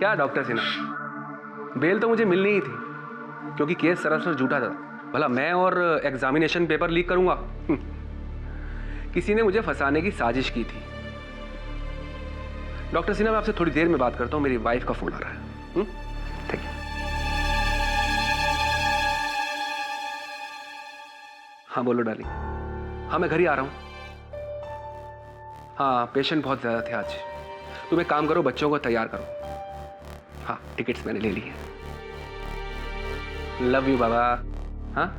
क्या doctor Sinha, bell तो मुझे मिलनी ही थी क्योंकि केस सरासर झूठा था। भला मैं और एग्जामिनेशन पेपर लीक करूंगा? किसी ने मुझे फंसाने की साजिश की थी। डॉक्टर सिन्हा, मैं आपसे थोड़ी देर में बात करता हूं, मेरी वाइफ का फोन आ रहा है। ठीक है। हाँ बोलो डार्लिंग। हाँ मैं घर ही आ रहा हूं। हाँ पेशेंट बहुत ज्यादा थे आज। तुम एक काम करो, बच्चों को तैयार करो। हाँ टिकट्स मैंने ले ली है। लव यू बाबा। हाँ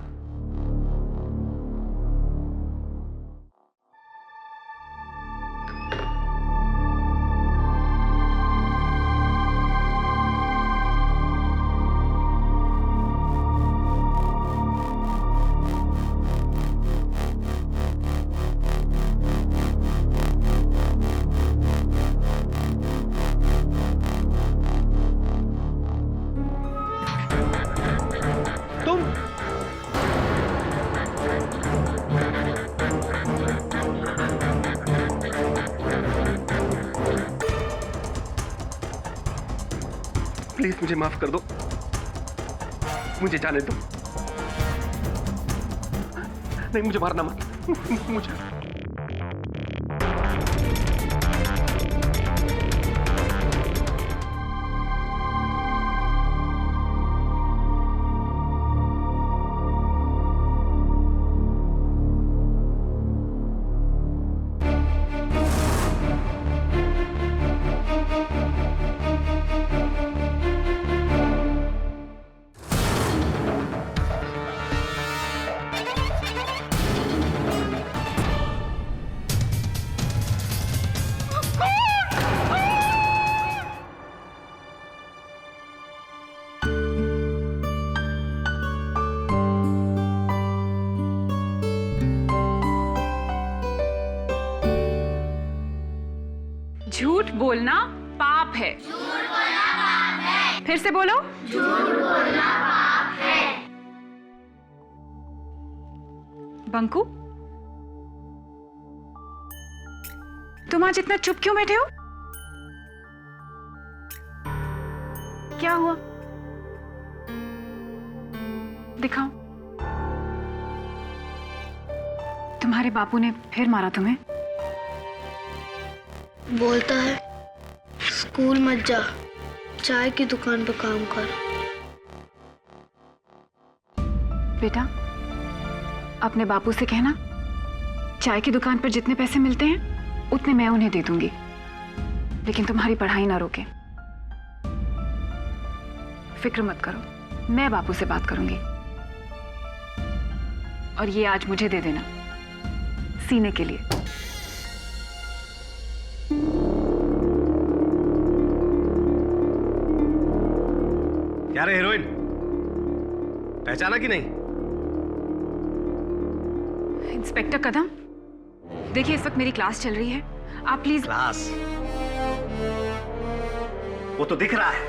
प्लीज मुझे माफ कर दो, मुझे जाने दो। नहीं मुझे मारना मत, मुझे। झूठ बोलना पाप है। झूठ बोलना पाप है। फिर से बोलो। झूठ बोलना पाप है। बंकू, तुम आज इतना चुप क्यों बैठे हो? क्या हुआ? दिखाओ। तुम्हारे बापू ने फिर मारा तुम्हें? बोलता है स्कूल मत जा, चाय की दुकान पर काम कर। बेटा, अपने बापू से कहना चाय की दुकान पर जितने पैसे मिलते हैं उतने मैं उन्हें दे दूंगी, लेकिन तुम्हारी पढ़ाई ना रोके। फिक्र मत करो, मैं बापू से बात करूंगी। और ये आज मुझे दे देना सीने के लिए। क्या रे हीरोइन, पहचाना कि नहीं? इंस्पेक्टर कदम, देखिए इस वक्त मेरी क्लास चल रही है, आप प्लीज। क्लास? वो तो दिख रहा है।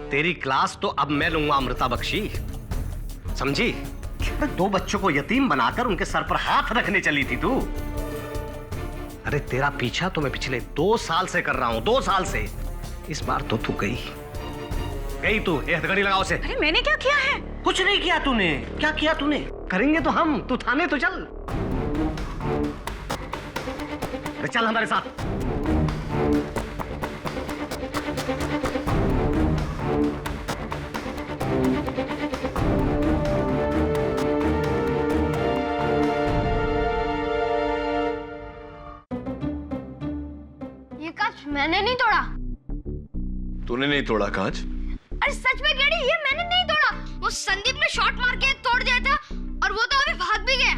तेरी क्लास तो अब मैं लूंगा अमृता बख्शी, समझी? दो बच्चों को यतीम बनाकर उनके सर पर हाथ रखने चली थी तू। अरे तेरा पीछा तो मैं पिछले 2 साल से कर रहा हूं, 2 साल से। इस बार तो तू गई तू। ये हथकड़ी लगाओ से। अरे मैंने क्या किया है? कुछ नहीं किया तूने। क्या किया तूने? करेंगे तो हम, तू थाने तो चल। अरे चल हमारे साथ। ये कांच मैंने नहीं तोड़ा। तूने नहीं तोड़ा कांच? अरे सच में गेडी, ये मैंने नहीं तोड़ा। वो संदीप ने शॉट मार के तोड़ दिया था और वो तो अभी भाग भी गया।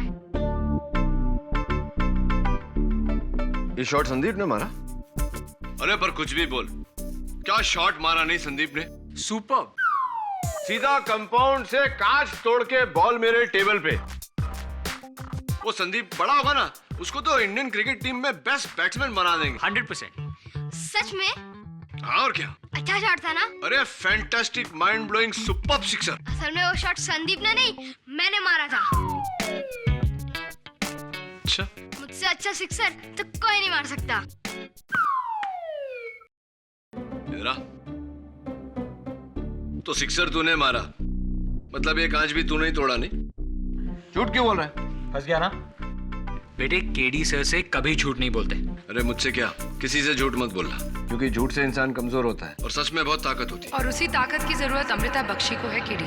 ये शॉट संदीप ने मारा? अरे पर कुछ भी बोल, क्या शॉट मारा नहीं संदीप ने? सुपर। सीधा कंपाउंड से कांच तोड़ के बॉल मेरे टेबल पे। वो संदीप बड़ा होगा ना, उसको तो इंडियन क्रिकेट टीम में बेस्ट बैट्समैन बना देंगे। 100%। सच में? हाँ और क्या। अच्छा शॉट था ना? अरे fantastic, mind blowing, superb sixer. असल में वो शॉट संदीप ने नहीं, मैंने मारा था। अच्छा, मुझसे अच्छा सिक्सर तो कोई नहीं मार सकता। मेरा? तो सिक्सर तूने मारा, मतलब ये कांच भी तूने ही तोड़ा नहीं? झूठ क्यों बोल रहा है? फंस गया ना? बेटे केडी सर से कभी झूठ नहीं बोलते। अरे मुझसे क्या, किसी से झूठ मत बोलना, क्योंकि झूठ से इंसान कमजोर होता है और सच में बहुत ताकत होती है। और उसी ताकत की जरूरत अमृता बख्शी को है केडी।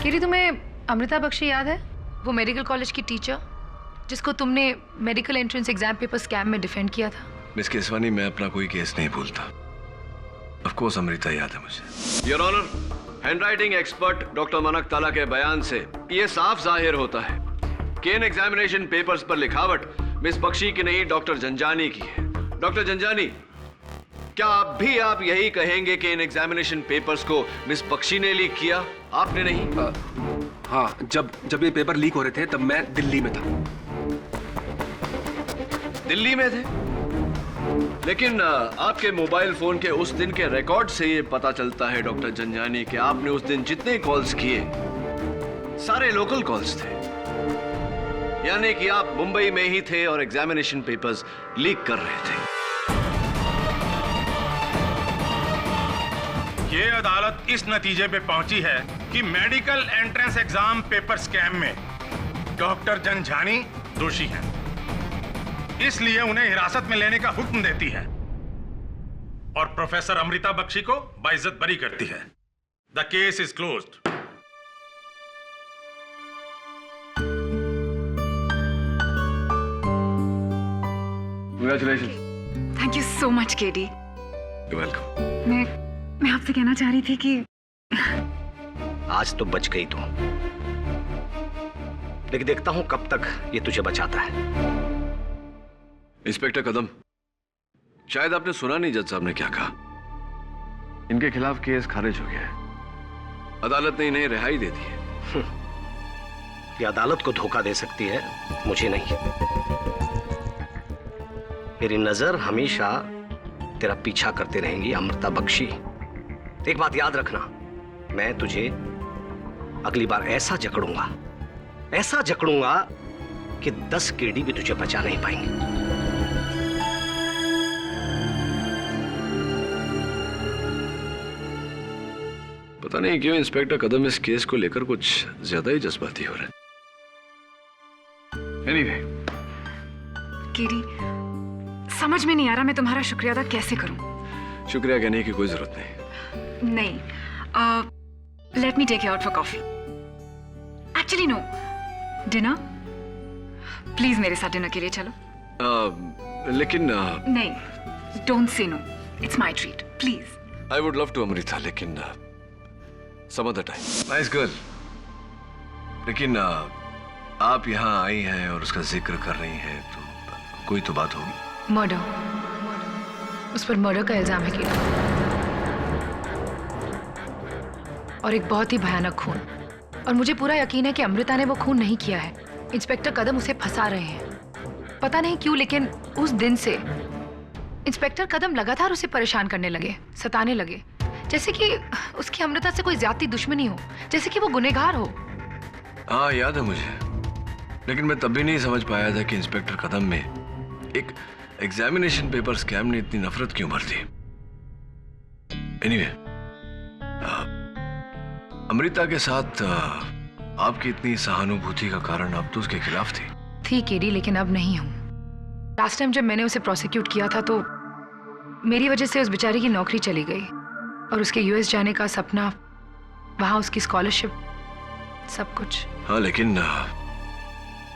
केडी, तुम्हें अमृता बख्शी याद है? वो मेडिकल कॉलेज की टीचर जिसको तुमने medical entrance exam paper scam में डिफेंड किया था। मिस केसवानी, मैं अपना कोई केस नहीं भूलता। ऑफ कोर्स अमृता याद है मुझे। Your honour, handwriting expert doctor मनक ताला के बयान से ये साफ जाहिर होता है कि इन एग्जामिनेशन पेपर्स पर लिखावट मिस बख्शी की नहीं, डॉक्टर जंजानी की है। डॉक्टर जंजानी, क्या आप यही कहेंगे कि इन एग्जामिनेशन पेपर्स को मिस बख्शी ने लीक किया, आपने नहीं? हाँ, जब ये पेपर लीक हो रहे थे तब मैं दिल्ली में था। दिल्ली में थे? लेकिन आपके मोबाइल फोन के उस दिन के रिकॉर्ड से ये पता चलता है डॉक्टर जंजानी कि आपने उस दिन जितने कॉल्स किए सारे लोकल कॉल्स थे, यानी कि आप मुंबई में ही थे और एग्जामिनेशन पेपर्स लीक कर रहे थे। ये अदालत इस नतीजे पे पहुंची है कि medical entrance exam paper scam में डॉक्टर जंजानी दोषी हैं। इसलिए उन्हें हिरासत में लेने का हुक्म देती है और प्रोफेसर अमृता बख्शी को बाइज्जत बरी करती है। The case is closed. Congratulations. Thank you so much KD. You're welcome. मैं आपसे कहना चाह रही थी कि आज तो बच गई तू, लेकिन देखता हूं कब तक ये तुझे बचाता है। इंस्पेक्टर कदम, शायद आपने सुना नहीं जज साहब ने क्या कहा। इनके खिलाफ केस खारिज हो गया है, अदालत ने इन्हें रिहाई दे दी है। ये अदालत को धोखा दे सकती है, मुझे नहीं। मेरी नजर हमेशा तेरा पीछा करते रहेंगी अमृता बख्शी। एक बात याद रखना, मैं तुझे अगली बार ऐसा जकड़ूंगा कि 10 केडी भी तुझे बचा नहीं पाएंगे। पता नहीं क्यों इंस्पेक्टर कदम इस केस को लेकर कुछ ज्यादा ही जज्बाती हो रहे हैं। Anyway, केडी, समझ में नहीं आ रहा मैं तुम्हारा शुक्रिया अदा कैसे करूं। शुक्रिया कहने की कोई जरूरत नहीं। नहीं, let me take you out for coffee. Actually no, dinner. Please मेरे साथ डिनर के लिए चलो। लेकिन नहीं, don't say no, it's my treat, please. I would love to Amrita, लेकिन some other time. Nice girl, लेकिन आप यहाँ आई हैं और उसका जिक्र कर रही हैं तो कोई तो बात होगी। मर्डर, उस पर मर्डर का इल्जाम है केडी, और एक बहुत ही भयानक खून। और मुझे पूरा यकीन है कि अमृता ने वो खून नहीं किया है। इंस्पेक्टर कदम उसे फंसा रहे हैं, पता नहीं क्यों, लेकिन उस दिन से इंस्पेक्टर कदम लगातार उसे परेशान करने लगे, सताने लगे, जैसे कि उसकी अमृता से कोई ज्यादा दुश्मनी हो, जैसे कि वो गुनहगार हो। हाँ याद है मुझे, लेकिन मैं तब भी नहीं समझ पाया था कि इंस्पेक्टर कदम में एक एग्जामिनेशन पेपर स्कैम ने इतनी नफरत क्यों भर दी। एनीवे, अमृता के साथ आपकी इतनी सहानुभूति का कारण आप तो उसके खिलाफ थी केडी, लेकिन अब नहीं हूं। लास्ट टाइम जब मैंने उसे प्रोसिक्यूट किया था तो मेरी वजह से उस बेचारी की नौकरी चली गई और उसके यूएस जाने का सपना, वहां उसकी स्कॉलरशिप, सब कुछ। हाँ, लेकिन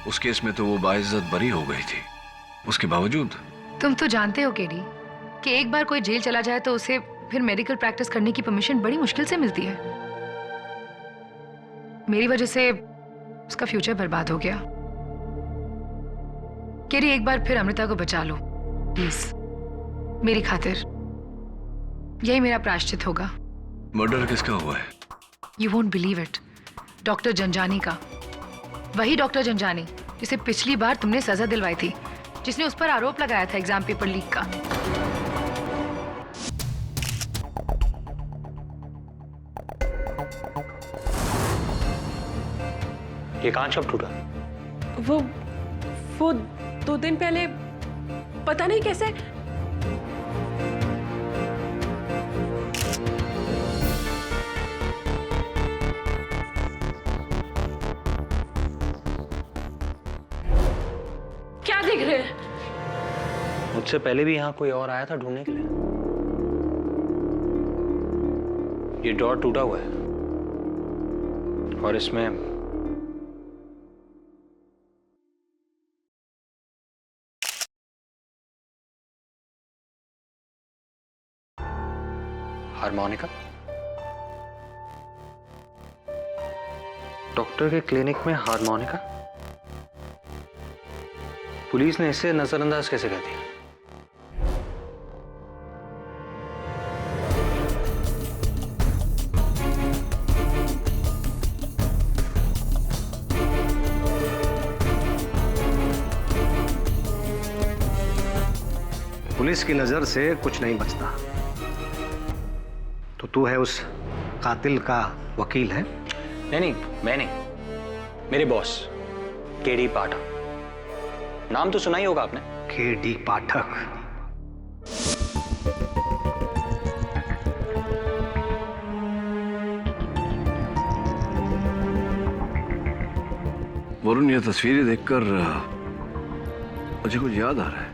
उस केस में तो वो बाइज्जत बरी हो गई थी। उसके बावजूद तुम तो जानते हो केडी कि एक बार कोई जेल चला जाए तो उसे फिर मेडिकल प्रैक्टिस करने की परमिशन बड़ी मुश्किल से मिलती है। मेरी वजह से उसका फ्यूचर बर्बाद हो गया। केडी, एक बार फिर अमृता को बचा लो प्लीज, मेरी खातिर। यही मेरा प्रायश्चित होगा। मर्डर किसका हुआ है? You won't believe it, doctor Janjani का। वही डॉक्टर जंजानी जिसे पिछली बार तुमने सजा दिलवाई थी, जिसने उस पर आरोप लगाया था एग्जाम पेपर लीक का। ये कांच अब टूटा? वो 2 दिन पहले पता नहीं कैसे। क्या देख रहे हैं? मुझसे पहले भी यहाँ कोई और आया था ढूंढने के लिए। ये डोर टूटा हुआ है और इसमें हारमोनिका। डॉक्टर के क्लिनिक में हारमोनिका। पुलिस ने इसे नजरअंदाज कैसे कर दिया? पुलिस की नजर से कुछ नहीं बचता। तो तू है उस कातिल का वकील है? नहीं, मैं नहीं। मेरे बॉस केडी पाठक। नाम तो सुना ही होगा आपने। केडी पाठक। वरुण, ये तस्वीरें देखकर मुझे कुछ याद आ रहा है।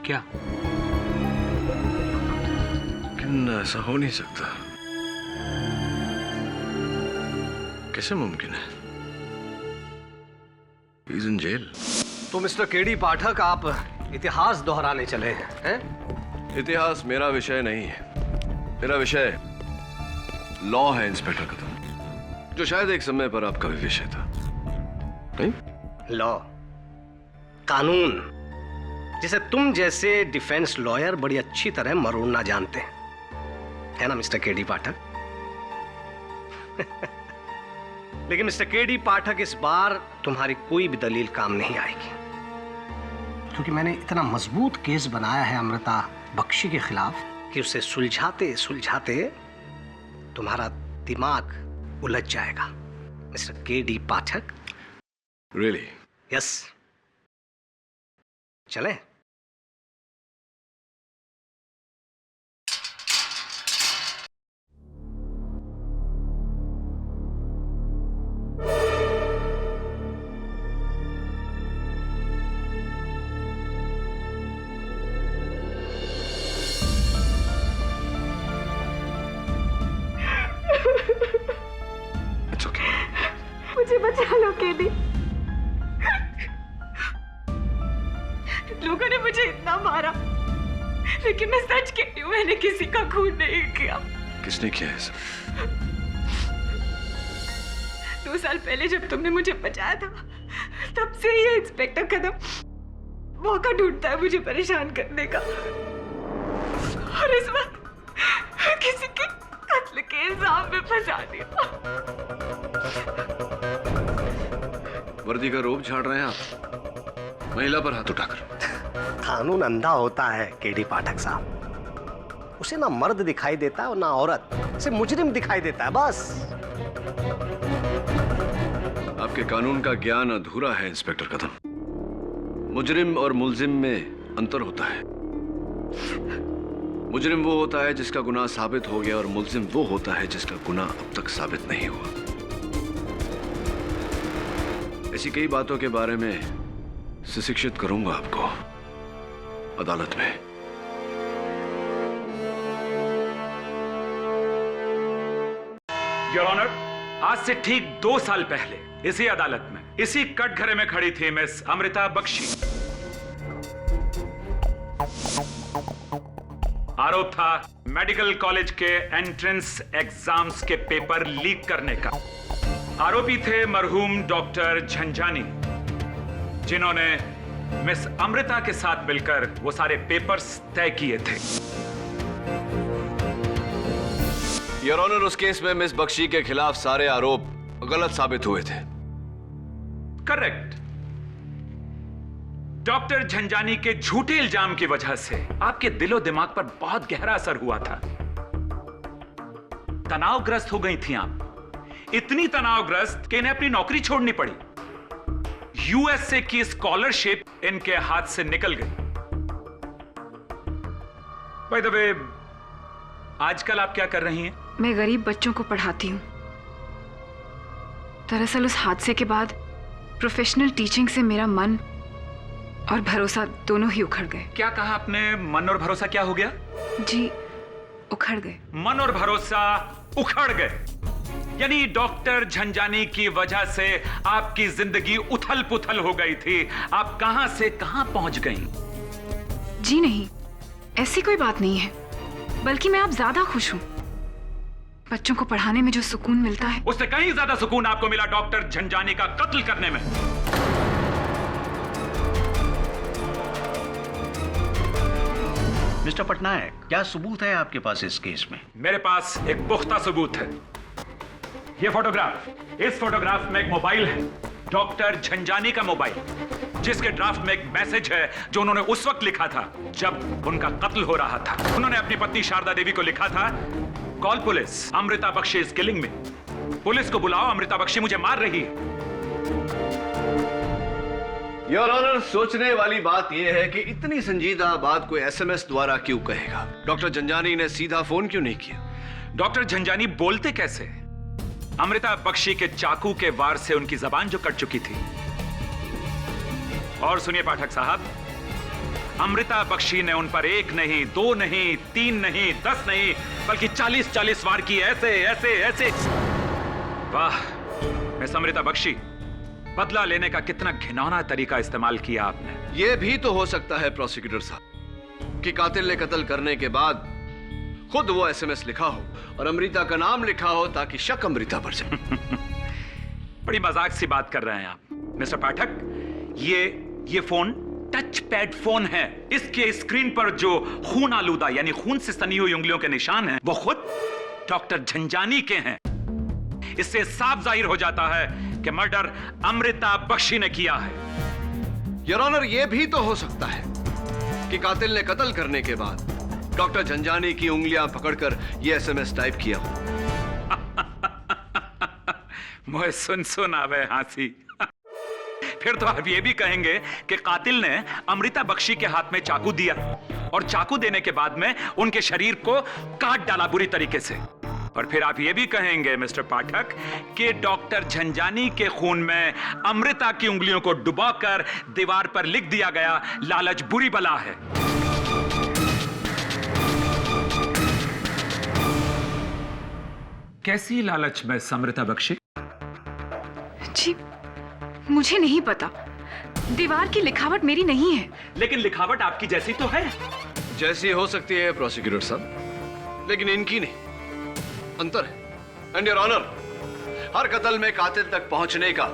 क्या? लेकिन ऐसा हो नहीं सकता। कैसे मुमकिन है? He's in jail. तो मिस्टर केडी पाठक, आप इतिहास दोहराने चले हैं? इतिहास मेरा विषय नहीं है। मेरा विषय लॉ है इंस्पेक्टर कदम, जो शायद एक समय पर आपका भी विषय था। नहीं? लॉ, कानून, जिसे तुम जैसे डिफेंस लॉयर बड़ी अच्छी तरह मरोड़ना जानते हैं, है ना मिस्टर केडी पाठक? लेकिन मिस्टर केडी पाठक, इस बार तुम्हारी कोई भी दलील काम नहीं आएगी, क्योंकि मैंने इतना मजबूत केस बनाया है अमृता बख्शी के खिलाफ कि उसे सुलझाते सुलझाते तुम्हारा दिमाग उलझ जाएगा मिस्टर केडी पाठक। Really? यस। चलें? मुझे बचा लो केडी। लोगों ने मुझे इतना मारा, लेकिन मैं सच कहती हूँ, मैंने किसी का खून नहीं किया। किसने किया है सब? 2 साल पहले जब तुमने मुझे बचाया था, तब से ये इंस्पेक्टर कदम मौका ढूंढता है मुझे परेशान करने का। और इस बार किसी के कत्ल के इल्जाम में फंसा दिया। वर्दी का रोब झाड़ रहे हैं आप, महिला पर हाथ उठाकर। कानून अंधा होता है केडी पाठक साहब। उसे ना मर्द दिखाई देता है और ना औरत, उसे मुजरिम दिखाई देता है, बस। आपके कानून का ज्ञान अधूरा है इंस्पेक्टर कदम। मुजरिम और मुल्जिम में अंतर होता है। मुजरिम वो होता है जिसका गुनाह साबित हो गया, और मुल्जिम वो होता है जिसका गुनाह अब तक साबित नहीं हुआ। ऐसी कई बातों के बारे में सुशिक्षित करूंगा आपको अदालत में। योर ऑनर, आज से ठीक 2 साल पहले इसी अदालत में, इसी कटघरे में खड़ी थी मिस अमृता बख्शी। आरोप था मेडिकल कॉलेज के एंट्रेंस एग्जाम्स के पेपर लीक करने का। आरोपी थे मरहूम डॉक्टर झंझानी, जिन्होंने मिस अमृता के साथ मिलकर वो सारे पेपर्स तय किए थे। योर ऑनर, उस केस में मिस बख्शी के खिलाफ सारे आरोप गलत साबित हुए थे। करेक्ट। डॉक्टर झंझानी के झूठे इल्जाम की वजह से आपके दिलो दिमाग पर बहुत गहरा असर हुआ था। तनावग्रस्त हो गई थी आप, इतनी तनावग्रस्त कि इन्हें अपनी नौकरी छोड़नी पड़ी। यूएसए की स्कॉलरशिप इनके हाथ से निकल गई। बाय द वे, आजकल आप क्या कर रही हैं? मैं गरीब बच्चों को पढ़ाती हूँ। दरअसल उस हादसे के बाद प्रोफेशनल टीचिंग से मेरा मन और भरोसा दोनों ही उखड़ गए। क्या कहा आपने? मन और भरोसा क्या हो गया? जी, उखड़ गए। मन और भरोसा उखड़ गए, यानी डॉक्टर झंझानी की वजह से आपकी जिंदगी उथल पुथल हो गई थी। आप कहां से कहां पहुंच गई? जी नहीं, ऐसी कोई बात नहीं है, बल्कि मैं अब ज्यादा खुश हूं। बच्चों को पढ़ाने में जो सुकून मिलता है, उससे कहीं ज्यादा सुकून आपको मिला डॉक्टर झंझानी का कत्ल करने में। मिस्टर पटनायक, क्या सबूत है आपके पास इस केस में? मेरे पास एक पुख्ता सबूत है। ये फोटोग्राफ, इस फोटोग्राफ में एक मोबाइल है, डॉक्टर झंझानी का मोबाइल, जिसके ड्राफ्ट में एक मैसेज है जो उन्होंने उस वक्त लिखा था जब उनका कत्ल हो रहा था। उन्होंने अपनी पत्नी शारदा देवी को लिखा था, call police, Amrita Bakshi is killing me. Police को बुलाओ, अमृता बख्शी मुझे मार रही है। योर ऑनर, सोचने वाली बात यह है कि इतनी संजीदा बात कोई एसएमएस द्वारा क्यों कहेगा? डॉक्टर झंझानी ने सीधा फोन क्यों नहीं किया? डॉक्टर झंझानी बोलते कैसे? अमृता बख्शी के चाकू के वार से उनकी जबान जो कट चुकी थी। और सुनिए पाठक साहब, अमृता बख्शी ने उन पर 1 नहीं, 2 नहीं, 3 नहीं, 10 नहीं, बल्कि 40-40 वार की। ऐसे ऐसे ऐसे। वाह मिस अमृता बख्शी, बदला लेने का कितना घिनौना तरीका इस्तेमाल किया आपने। यह भी तो हो सकता है प्रोसिक्यूटर साहब कि कातिल ने कत्ल करने के बाद खुद वो एसएमएस लिखा हो और अमृता का नाम लिखा हो ताकि शक अमृता पर जाए। बड़ी मजाक सी बात कर रहे हैं आप मिस्टर पाठक। ये फोन टच पैड फोन है। इसके स्क्रीन पर जो खून आलूदा यानी खून से सनी हुई उंगलियों के निशान हैं, वो खुद डॉक्टर झंझानी के हैं। इससे साफ जाहिर हो जाता है कि मर्डर अमृता बख्शी ने किया है। योर ऑनर, यह भी तो हो सकता है कि कातिल ने कत्ल करने के बाद डॉक्टर झंझानी की उंगलियां पकड़कर यह एसएमएस टाइप किया हो। मुझे सुन आवे हंसी। फिर तो आप ये भी कहेंगे कि कातिल ने अमृता बख्शी के हाथ में चाकू दिया और चाकू देने के बाद में उनके शरीर को काट डाला बुरी तरीके से। और फिर आप ये भी कहेंगे मिस्टर पाठक कि डॉक्टर झंझानी के खून में अमृता की उंगलियों को डुबाकर दीवार पर लिख दिया गया, लालच बुरी बला है। कैसी लालच में अमृता बख्शी? जी, मुझे नहीं पता। दीवार की लिखावट मेरी नहीं है। लेकिन लिखावट आपकी जैसी तो है। जैसी हो सकती है प्रोसिक्यूटर साहब, लेकिन इनकी नहीं। अंतर है। एंड योर ऑनर, हर कत्ल में कातिल तक पहुंचने का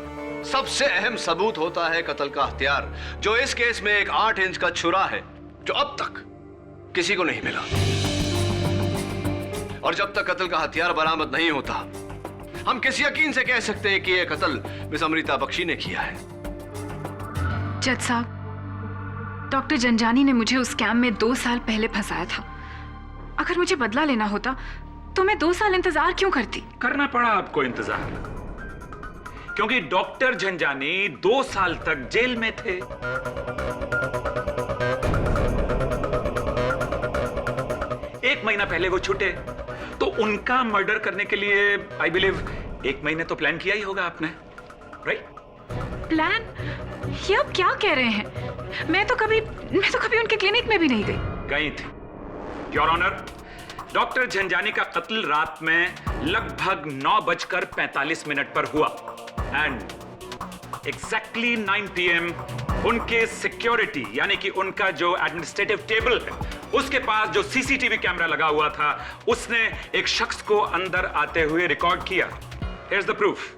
सबसे अहम सबूत होता है कत्ल का हथियार, जो इस केस में एक 8 इंच का छुरा है, जो अब तक किसी को नहीं मिला। और जब तक कत्ल का हथियार बरामद नहीं होता, हम किस यकीन से कह सकते हैं कि यह कत्ल मिस अमृता बख्शी ने किया है? जज साहब, डॉक्टर झंझानी ने मुझे उस स्कैम में 2 साल पहले फंसाया था। अगर मुझे बदला लेना होता तो मैं 2 साल इंतजार क्यों करती? करना पड़ा आपको इंतजार, क्योंकि डॉक्टर झंझानी 2 साल तक जेल में थे। एक महीना पहले वो छूटे, तो उनका मर्डर करने के लिए आई बिलीव 1 महीने तो प्लान किया ही होगा आपने, राइट? प्लान? ये आप क्या कह रहे हैं? मैं तो कभी उनके क्लिनिक में भी नहीं गई। गई थी योर ऑनर। डॉक्टर झंझानी का कत्ल रात में लगभग 9:45 पर हुआ एंड एग्जैक्टली 9 PM उनके सिक्योरिटी यानी कि उनका जो एडमिनिस्ट्रेटिव टेबल है, उसके पास जो सीसीटीवी कैमरा लगा हुआ था, उसने एक शख्स को अंदर आते हुए रिकॉर्ड किया। Here's the proof.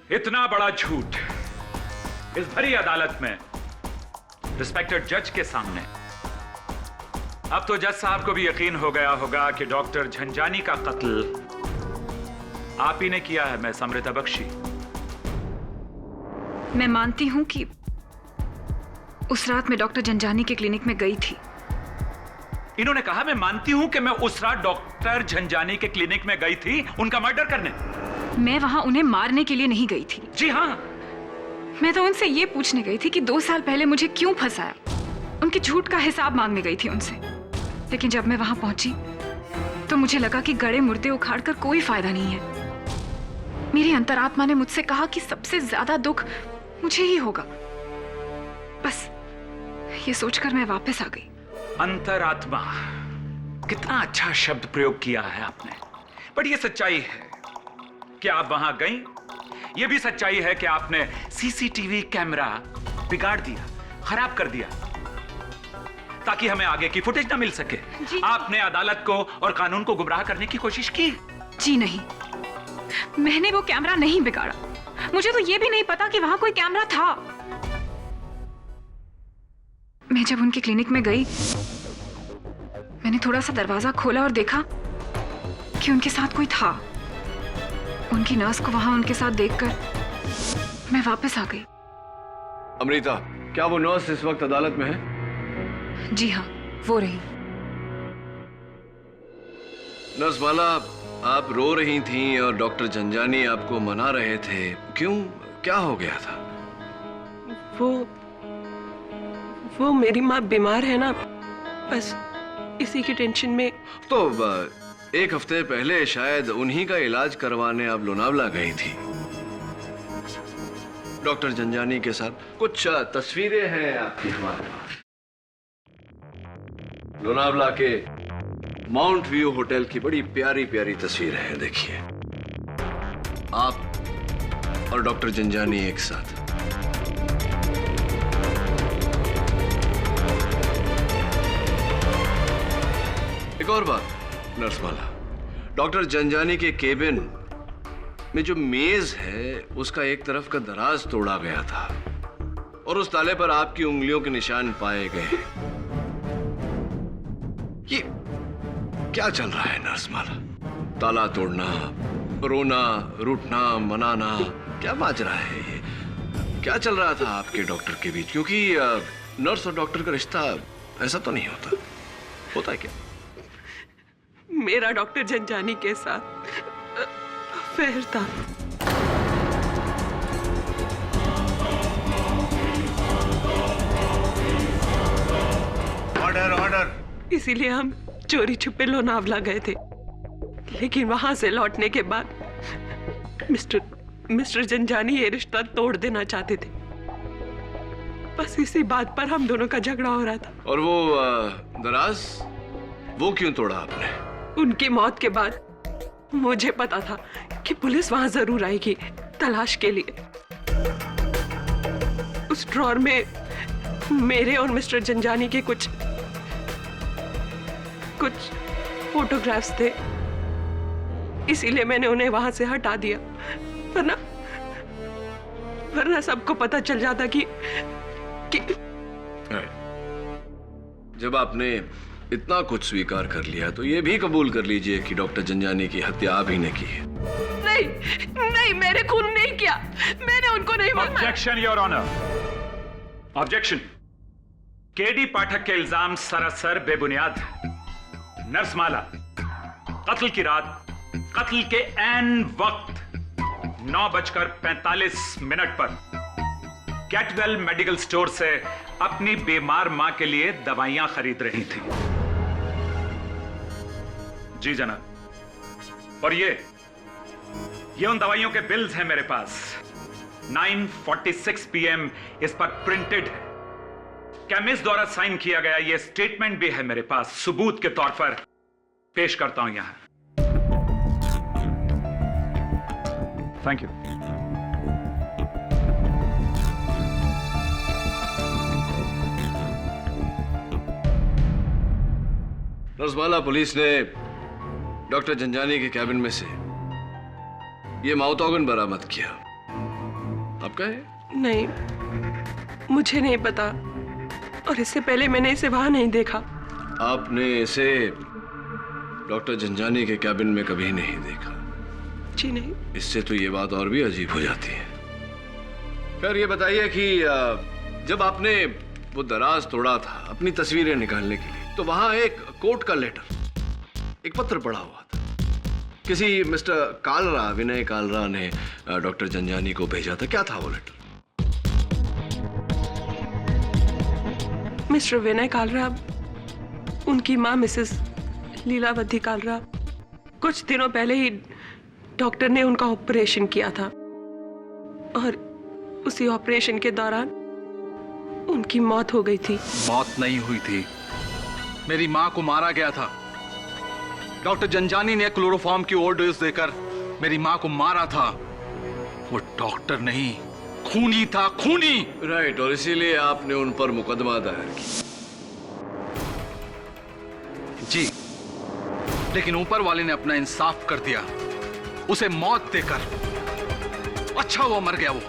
इतना बड़ा झूठ इस भरी अदालत में रिस्पेक्टेड जज के सामने। अब तो जज साहब को भी यकीन हो गया होगा कि डॉक्टर झंझानी का कत्ल आप ही ने किया है मिस अमृता बख्शी। मैं मानती हूँ कि उस रात मैं डॉक्टर जंजानी के क्लिनिक में गई थी। इन्होंने कहा मैं मानती हूं कि मैं उस रात डॉक्टर झंझानी के क्लिनिक में गई थी उनका मर्डर करने। मैं वहां उन्हें मारने के लिए नहीं गई थी। जी हाँ, मैं तो उनसे ये पूछने गई थी कि 2 साल पहले मुझे क्यों फंसाया। उनके झूठ का हिसाब मांगने गई थी उनसे। लेकिन जब मैं वहां पहुंची तो मुझे लगा कि गड़े मुर्दे उखाड़कर कोई फायदा नहीं है। मेरी अंतरात्मा ने मुझसे कहा कि सबसे ज्यादा दुख मुझे ही होगा। बस ये सोचकर मैं वापस आ गई। अंतरात्मा, कितना अच्छा शब्द प्रयोग किया है आपने। बट ये सच्चाई है कि आप वहां गई। ये भी सच्चाई है कि आपने सीसीटीवी कैमरा बिगाड़ दिया, खराब कर दिया ताकि हमें आगे की फुटेज ना मिल सके। आपने अदालत को और कानून को गुमराह करने की कोशिश की। जी नहीं, मैंने वो कैमरा नहीं बिगाड़ा। मुझे तो ये भी नहीं पता कि वहां कोई कैमरा था। मैं जब उनके क्लिनिक में गई, मैंने थोड़ा सा दरवाजा खोला और देखा कि उनके साथ कोई था। उनकी नर्स को वहां उनके साथ देखकर मैं वापस आ गई। अमृता, क्या वो नर्स इस वक्त अदालत में है? जी हाँ, वो रही। नर्स माला, आप रो रही थीं और डॉक्टर झंझानी आपको मना रहे थे। क्यों, क्या हो गया था? वो मेरी माँ बीमार है ना, बस इसी की टेंशन में। तो 1 हफ्ते पहले शायद उन्हीं का इलाज करवाने आप लोनावला गई थी डॉक्टर झंझानी के साथ। कुछ तस्वीरें हैं आपकी हमारे पास। लोनावला के माउंट व्यू होटल की बड़ी प्यारी प्यारी तस्वीरें हैं, देखिए। आप और डॉक्टर झंझानी एक साथ। एक और बात नर्स माला, डॉक्टर झंझानी के केबिन में जो मेज है उसका एक तरफ का दराज तोड़ा गया था और उस ताले पर आपकी उंगलियों के निशान पाए गए। ये क्या चल रहा है नर्स माला? ताला तोड़ना, रोना, रूठना, मनाना, क्या माजरा है ये? क्या चल रहा था आपके डॉक्टर के बीच? क्योंकि नर्स और डॉक्टर का रिश्ता ऐसा तो नहीं होता। होता है क्या? मेरा डॉक्टर झंझानी के साथ अफेयर था। Order order. इसीलिए हम चोरी छुपे लोनावला गए थे। लेकिन वहां से लौटने के बाद मिस्टर झंझानी ये रिश्ता तोड़ देना चाहते थे। बस इसी बात पर हम दोनों का झगड़ा हो रहा था। और वो दराज, वो क्यों तोड़ा आपने? उनकी मौत के बाद मुझे पता था कि पुलिस वहां जरूर आएगी तलाश के लिए। उस ड्रॉर में मेरे और मिस्टर झंझानी के कुछ फोटोग्राफ्स थे, इसीलिए मैंने उन्हें वहां से हटा दिया। वरना सबको पता चल जाता कि जब आपने इतना कुछ स्वीकार कर लिया तो ये भी कबूल कर लीजिए कि डॉक्टर झंझानी की हत्या आप ही ने की है। नहीं, मैंने खून नहीं किया। मैंने उनको नहीं मारा। Objection your honour, objection. KD Pathak के इल्जाम सरासर बेबुनियाद है। नर्स माला कत्ल की रात, कत्ल के ऐन वक्त 9:45 पर कैटवेल मेडिकल स्टोर से अपनी बीमार मां के लिए दवाइयां खरीद रही थी। जी जनाब। और ये उन दवाइयों के बिल्स हैं मेरे पास। 9:46 PM इस पर प्रिंटेड है। केमिस्ट द्वारा साइन किया गया ये स्टेटमेंट भी है मेरे पास, सबूत के तौर पर पेश करता हूं यहां। Thank you. नर्समाला, पुलिस ने डॉक्टर झंझानी के कैबिन में से ये माउथ ऑर्गन बरामद किया। आपका है? नहीं, मुझे नहीं पता और इससे पहले मैंने इसे वहां नहीं देखा। आपने इसे डॉक्टर झंझानी के कैबिन में कभी नहीं देखा? जी नहीं। इससे तो ये बात और भी अजीब हो जाती है। खैर ये बताइए कि जब आपने वो दराज तोड़ा था अपनी तस्वीरें निकालने के लिए, तो वहां एक कोर्ट का लेटर, एक पत्र पड़ा हुआ था। किसी मिस्टर कालरा, विनय कालरा ने डॉक्टर जंजानी को भेजा था। क्या था वो लेटर? मिस्टर विनय कालरा, उनकी माँ मिसेस लीलावती कालरा, कुछ दिनों पहले ही डॉक्टर ने उनका ऑपरेशन किया था और उसी ऑपरेशन के दौरान उनकी मौत हो गई थी। मौत नहीं हुई थी, मेरी मां को मारा गया था। डॉक्टर जंजानी ने क्लोरोफॉर्म की ओवरडोज देकर मेरी मां को मारा था। वो डॉक्टर नहीं, खूनी था, खूनी। राइट, और इसीलिए आपने उन पर मुकदमा दायर किया। जी, लेकिन ऊपर वाले ने अपना इंसाफ कर दिया, उसे मौत देकर। अच्छा वो मर गया। वो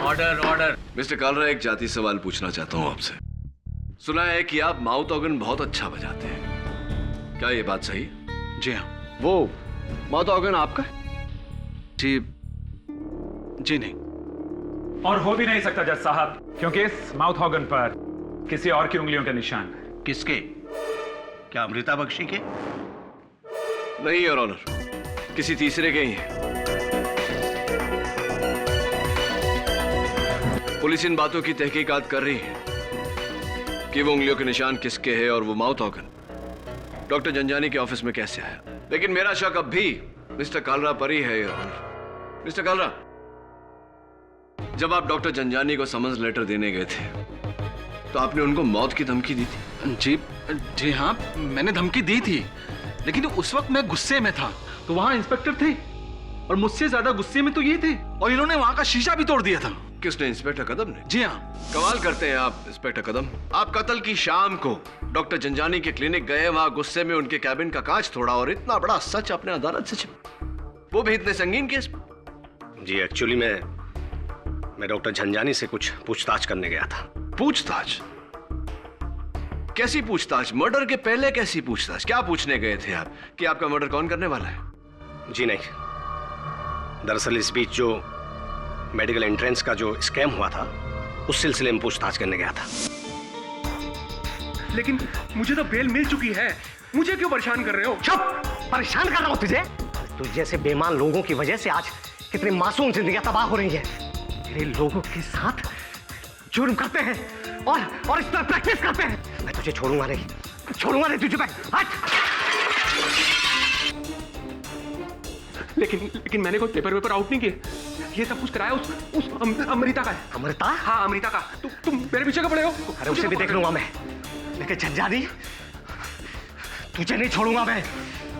ऑर्डर, ऑर्डर। मिस्टर कालरा, एक जाति सवाल पूछना चाहता हूं आपसे। सुना है कि आप माउथ ऑर्गन बहुत अच्छा बजाते हैं, क्या ये बात सही? जी हाँ। वो माउथ ऑर्गन आपका है? जी नहीं। और हो भी नहीं सकता जज साहब, क्योंकि इस माउथ ऑर्गन पर किसी और की उंगलियों के निशान है। किसके? क्या अमृता बख्शी के? नहीं योर ऑनर, किसी तीसरे के ही है। पुलिस इन बातों की तहकीकात कर रही है कि वो उंगलियों के निशान किसके हैं और वो माउथ ऑर्गन डॉक्टर जंजानी के ऑफिस में कैसे आया। लेकिन मेरा शक अब भी मिस्टर कालरा पर ही है योर ऑनर। मिस्टर कालरा, जब आप डॉक्टर जंजानी को समन्स लेटर देने गए थे तो आपने उनको मौत की धमकी दी थी? जी हाँ, मैंने धमकी दी थी, लेकिन उस वक्त मैं गुस्से में था। तो वहां इंस्पेक्टर थे और मुझसे ज्यादा गुस्से में तो ये थे, और इन्होंने वहां का शीशा भी तोड़ दिया था। किसने? इंस्पेक्टर कदम ने? जी हाँ। कमाल करते हैं आप इंस्पेक्टर कदम। आप कत्ल की शाम को डॉक्टर जंजानी के क्लिनिक गए, वहां गुस्से में उनके कैबिन का कांच तोड़ा और इतना बड़ा सच अपने अदालत से छिपा, वो भी इतने संगीन केस। जी एक्चुअली मैं डॉक्टर झंझानी से कुछ पूछताछ करने गया था। पूछताछ? कैसी पूछताछ? मर्डर के पहले कैसी पूछताछ? क्या पूछने गए थे आप कि आपका मर्डर कौन करने वाला है? जी नहीं, दरअसल इस बीच जो मेडिकल एंट्रेंस का जो स्कैम हुआ था उस सिलसिले में पूछताछ करने गया था। लेकिन मुझे तो बेल मिल चुकी है, मुझे क्यों परेशान कर रहे हो? चुप! परेशान कर रहा हूं तुझे? तुझ जैसे बेईमान लोगों की वजह से आज कितनी मासूम जिंदगियां तबाह हो रही है। तेरे लोगों के साथ जुर्म करते हैं और इस पर प्रैक्टिस करते हैं। मैं तुझे छोड़ूंगा नहीं तुझे। हट! लेकिन मैंने कोई पेपर आउट नहीं किए। ये सब कुछ कराया उस अमृता का है। अमृता? हाँ, अमृता का। तुम मेरे पीछे क्यों पड़े हो? अरे उसे भी देख लूंगा मैं, लेकिन झंझानी तुझे नहीं छोड़ूंगा मैं,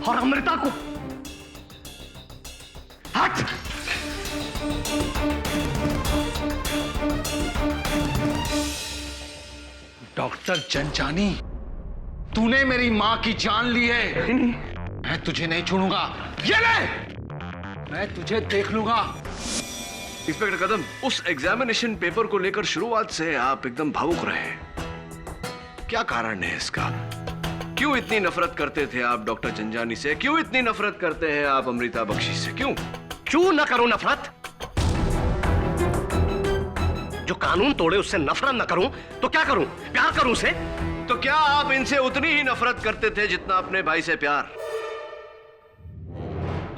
और अमृता को। हट! डॉक्टर जंजानी, तूने मेरी मां की जान ली है। मैं तुझे नहीं छोड़ूंगा। ये ले, मैं तुझे देख लूंगा। इंस्पेक्टर कदम, उस एग्जामिनेशन पेपर को लेकर शुरुआत से आप एकदम भावुक रहे। क्या कारण है इसका? क्यों इतनी नफरत करते थे आप डॉक्टर जंजानी से? क्यों इतनी नफरत करते हैं आप अमृता बख्शी से? क्यों ना करूं नफरत? जो कानून तोड़े उससे नफरत न करूं तो क्या करूं? प्यार करूं उसे? तो क्या आप इनसे उतनी ही नफरत करते थे जितना अपने भाई से प्यार?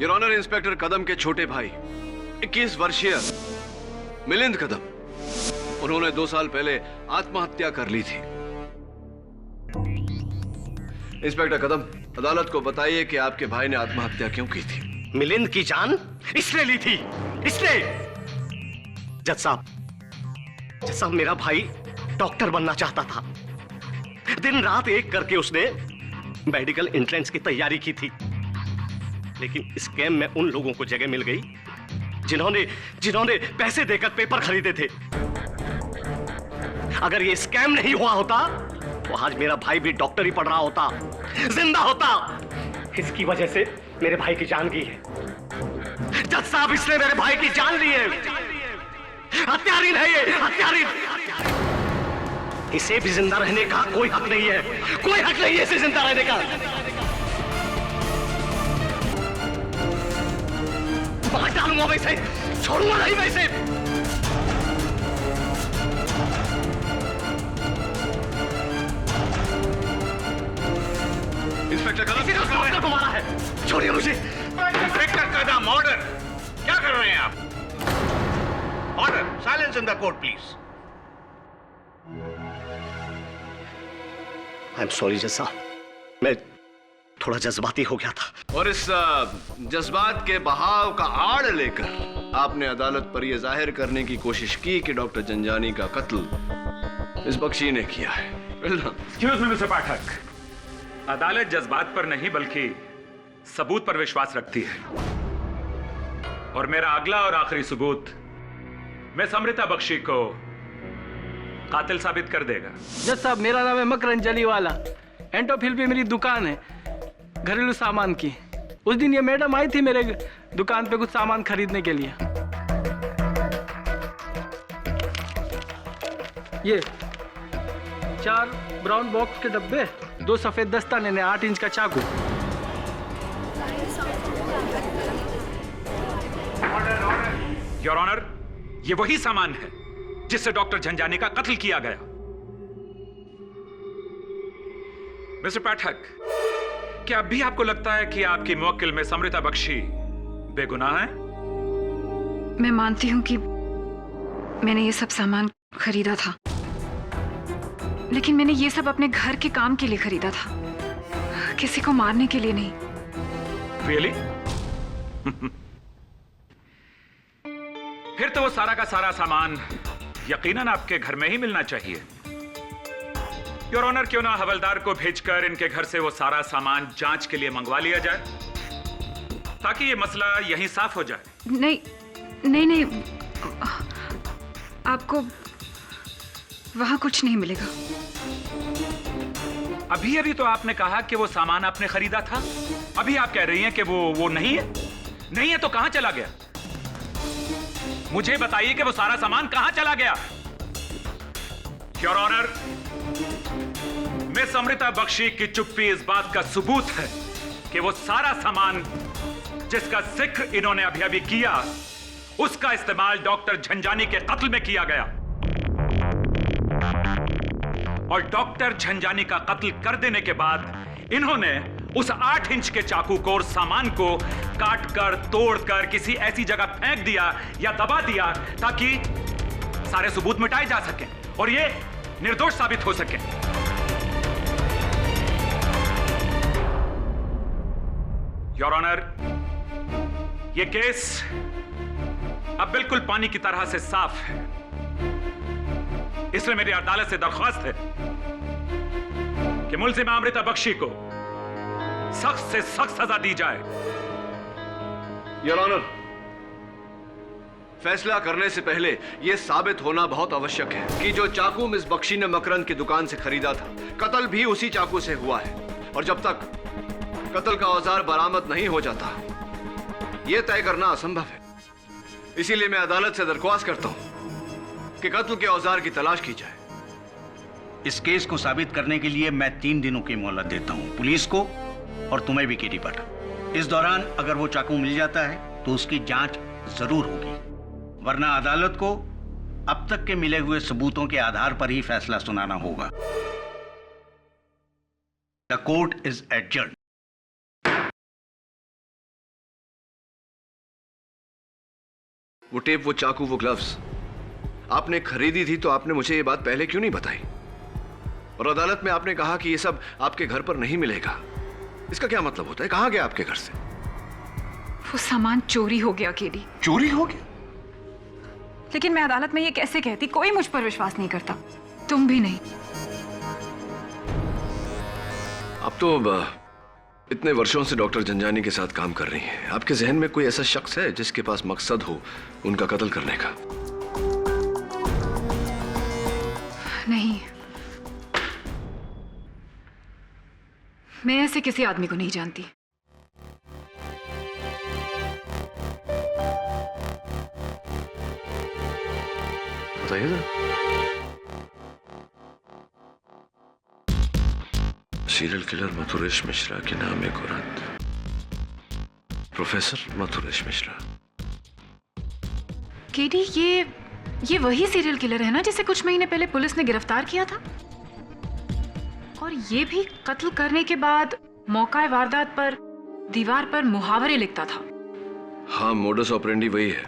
योर ऑनर, इंस्पेक्टर कदम के छोटे भाई 21 वर्षीय मिलिंद कदम, उन्होंने 2 साल पहले आत्महत्या कर ली थी। इंस्पेक्टर कदम, अदालत को बताइए कि आपके भाई ने आत्महत्या क्यों की थी? मिलिंद की जान इसने ली थी, इसने। जज साहब, मेरा भाई डॉक्टर बनना चाहता था। दिन रात एक करके उसने मेडिकल एंट्रेंस की तैयारी की थी, लेकिन स्कैम में उन लोगों को जगह मिल गई जिन्होंने पैसे देकर पेपर खरीदे थे। अगर ये स्कैम नहीं हुआ होता तो आज मेरा भाई भी डॉक्टर ही पढ़ रहा होता, जिंदा होता। इसकी वजह से मेरे भाई की जान गई है। जज साहब, इसने मेरे भाई की जान ली है। हत्यारीन है ये, हत्यारीन। इसे भी जिंदा रहने का कोई हक नहीं है, कोई हक नहीं है इसे जिंदा रहने का। मार डालूंगा वैसे, छोड़ूंगा नहीं वैसे। इंस्पेक्टर कदम किसी ने उस डॉक्टर को मारा है, छोड़िए मुझे। इंस्पेक्टर कदम, ऑर्डर। क्या कर रहे हैं आप? Order, silence in the court please. I am sorry जज साहब, मैं थोड़ा जज्बाती हो गया था। और इस जज्बात के बहाव का आड़ लेकर आपने अदालत पर यह जाहिर करने की कोशिश की कि डॉक्टर जंजानी का कत्ल इस बख्शी ने किया है। एक्सक्यूज मी मिस्टर पाठक, अदालत जज्बात पर नहीं बल्कि सबूत पर विश्वास रखती है, और मेरा अगला और आखिरी सबूत मिस अमृता बख्शी को कातिल साबित कर देगा। जज साहब, मेरा नाम है मकरंद जलीवाला। एंटोफिल पे मेरी दुकान है घरेलू सामान की। उस दिन ये मैडम आई थी मेरे दुकान पे कुछ सामान खरीदने के लिए। ये 4 ब्राउन बॉक्स के डब्बे, 2 सफेद दस्ताने ने 8 इंच का चाकू। योर ऑनर, ये वही सामान है जिससे डॉक्टर झंझानी का कत्ल किया गया। मिस्टर पाठक, क्या अब भी आपको लगता है कि आपकी मुवक्किल मिस अमृता बख्शी बेगुनाह है? मैं मानती हूँ कि मैंने ये सब सामान खरीदा था, लेकिन मैंने ये सब अपने घर के काम के लिए खरीदा था, किसी को मारने के लिए नहीं। Really? फिर तो वो सारा का सारा सामान यकीनन आपके घर में ही मिलना चाहिए। योर ऑनर, क्यों ना हवलदार को भेजकर इनके घर से वो सारा सामान जांच के लिए मंगवा लिया जाए, ताकि ये मसला यहीं साफ हो जाए। नहीं नहीं नहीं, आपको वहां कुछ नहीं मिलेगा। अभी अभी तो आपने कहा कि वो सामान आपने खरीदा था, अभी आप कह रही हैं कि वो नहीं है। नहीं है तो कहां चला गया? मुझे बताइए कि वो सारा सामान कहां चला गया। Your honour, miss Amrita Bakshi की चुप्पी इस बात का सबूत है कि वो सारा सामान जिसका जिक्र इन्होंने अभी अभी किया, उसका इस्तेमाल डॉक्टर झंझानी के कत्ल में किया गया, और डॉक्टर झंझानी का कत्ल कर देने के बाद इन्होंने उस 8 इंच के चाकू को और सामान को काट कर तोड़ कर किसी ऐसी जगह फेंक दिया या दबा दिया ताकि सारे सबूत मिटाए जा सकें और ये निर्दोष साबित हो सके। योर ऑनर, ये केस अब बिल्कुल पानी की तरह से साफ है, इसलिए मेरी अदालत से दरख्वास्त है कि मुलजिमा अमृता बख्शी को सख्त से सख्त सजा दी जाए। योर ऑनर, फैसला करने से पहले यह साबित होना बहुत आवश्यक है कि जो चाकू मिस बख्शी ने मकरंद की दुकान से खरीदा था, कत्ल भी उसी चाकू से हुआ है, और जब तक कत्ल का औजार बरामद नहीं हो जाता यह तय करना असंभव है। इसीलिए मैं अदालत से दरख्वास्त करता हूं कि कत्ल के औजार की तलाश की जाए। इस केस को साबित करने के लिए मैं 3 दिनों की मोहलत देता हूं, पुलिस को और तुम्हें भी केडी पाठक। इस दौरान अगर वो चाकू मिल जाता है तो उसकी जांच जरूर होगी, वरना अदालत को अब तक के मिले हुए सबूतों के आधार पर ही फैसला सुनाना होगा। The court is adjourned. वो टेप, वो चाकू, वो ग्लव्स आपने खरीदी थी तो आपने मुझे ये बात पहले क्यों नहीं बताई? और अदालत में आपने कहा कि ये सब आपके घर पर नहीं मिलेगा। इसका क्या मतलब होता है? कहां गया आपके घर से? वो सामान चोरी हो गया केडी। चोरी हो गया? लेकिन मैं अदालत में ये कैसे कहती? कोई मुझ पर विश्वास नहीं करता, तुम भी नहीं। आप तो इतने वर्षों से डॉक्टर झंझानी के साथ काम कर रही हैं, आपके जहन में कोई ऐसा शख्स है जिसके पास मकसद हो उनका कत्ल करने का? नहीं, मैं ऐसे किसी आदमी को नहीं जानती। बताइए जरा। सीरियल किलर मथुरेश मिश्रा के नाम एक औरत, प्रोफेसर मथुरेश मिश्रा। केडी, ये वही सीरियल किलर है ना जिसे कुछ महीने पहले पुलिस ने गिरफ्तार किया था? और ये भी कत्ल करने के बाद मौका वारदात पर दीवार पर मुहावरे लिखता था। हाँ, मोडस ऑपरेंडी वही है,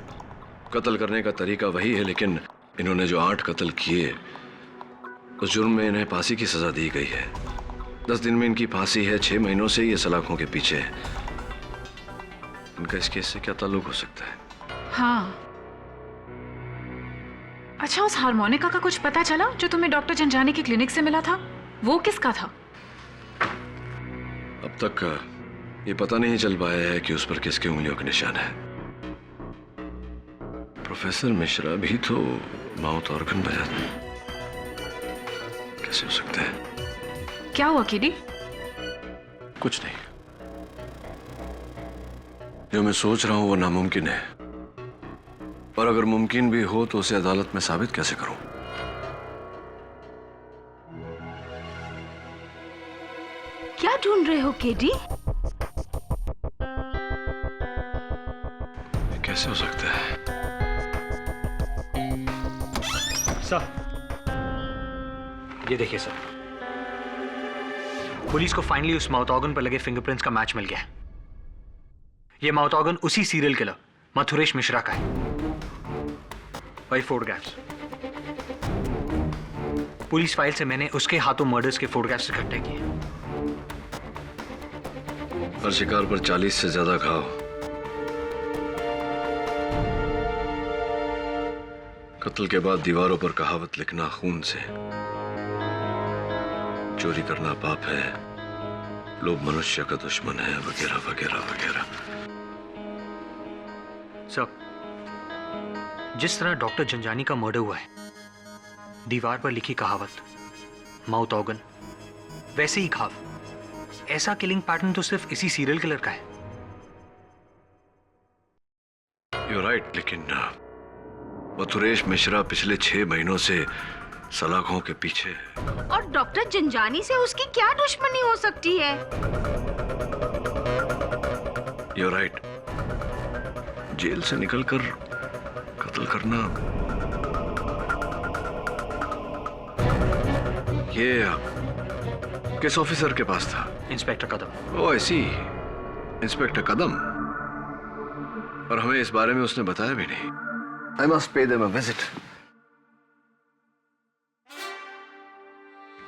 कत्ल करने का तरीका वही है, लेकिन इन्होंने जो 8 कत्ल किए उस जुर्म में इन्हें फांसी की सजा दी गई है। 10 दिन में इनकी फांसी है, 6 महीनों से ये सलाखों के पीछे है। इनका इस केस से क्या ताल्लुक हो सकता है? हाँ। अच्छा, उस हारमोनिका का कुछ पता चला जो तुम्हें डॉक्टर जंजानी की क्लिनिक से मिला था? वो किसका था? अब तक ये पता नहीं चल पाया है कि उस पर किसके उंगलियों के निशान है। प्रोफेसर मिश्रा भी तो माउथ ऑर्गन बजाते, कैसे हो सकता है? क्या हुआ केडी? कुछ नहीं, जो मैं सोच रहा हूं वो नामुमकिन है, और अगर मुमकिन भी हो तो उसे अदालत में साबित कैसे करूं? क्या ढूंढ रहे हो केडी? कैसे हो सकता है? सर, ये देखिए सर, पुलिस को फाइनली उस माउथ ऑर्गन पर लगे फिंगरप्रिंट्स का मैच मिल गया है। ये माउथ ऑर्गन उसी सीरियल किलर मथुरेश मिश्रा का है। वही फोटोग्राफ्स, पुलिस फाइल से मैंने उसके हाथों मर्डर्स के फोटोग्राफ्स इकट्ठे किए। हर शिकार पर 40 से ज्यादा घाव, कत्ल के बाद दीवारों पर कहावत लिखना खून से, चोरी करना पाप है, लोग मनुष्य का दुश्मन है, वगैरह वगैरह वगैरह। सर, जिस तरह डॉक्टर जंजानी का मर्डर हुआ है, दीवार पर लिखी कहावत, माउथ ऑर्गन, वैसे ही घाव, ऐसा किलिंग पैटर्न तो सिर्फ इसी सीरियल किलर का है। You're right, लेकिन मथुरेश मिश्रा पिछले 6 महीनों से सलाखों के पीछे है। और डॉक्टर जंजानी से उसकी क्या दुश्मनी हो सकती है? You're right, जेल से निकलकर कत्ल करना, ये किस ऑफिसर के पास था? इंस्पेक्टर कदम। ओह, ऐसी इंस्पेक्टर कदम, और हमें इस बारे में उसने बताया भी नहीं। I must pay them a visit.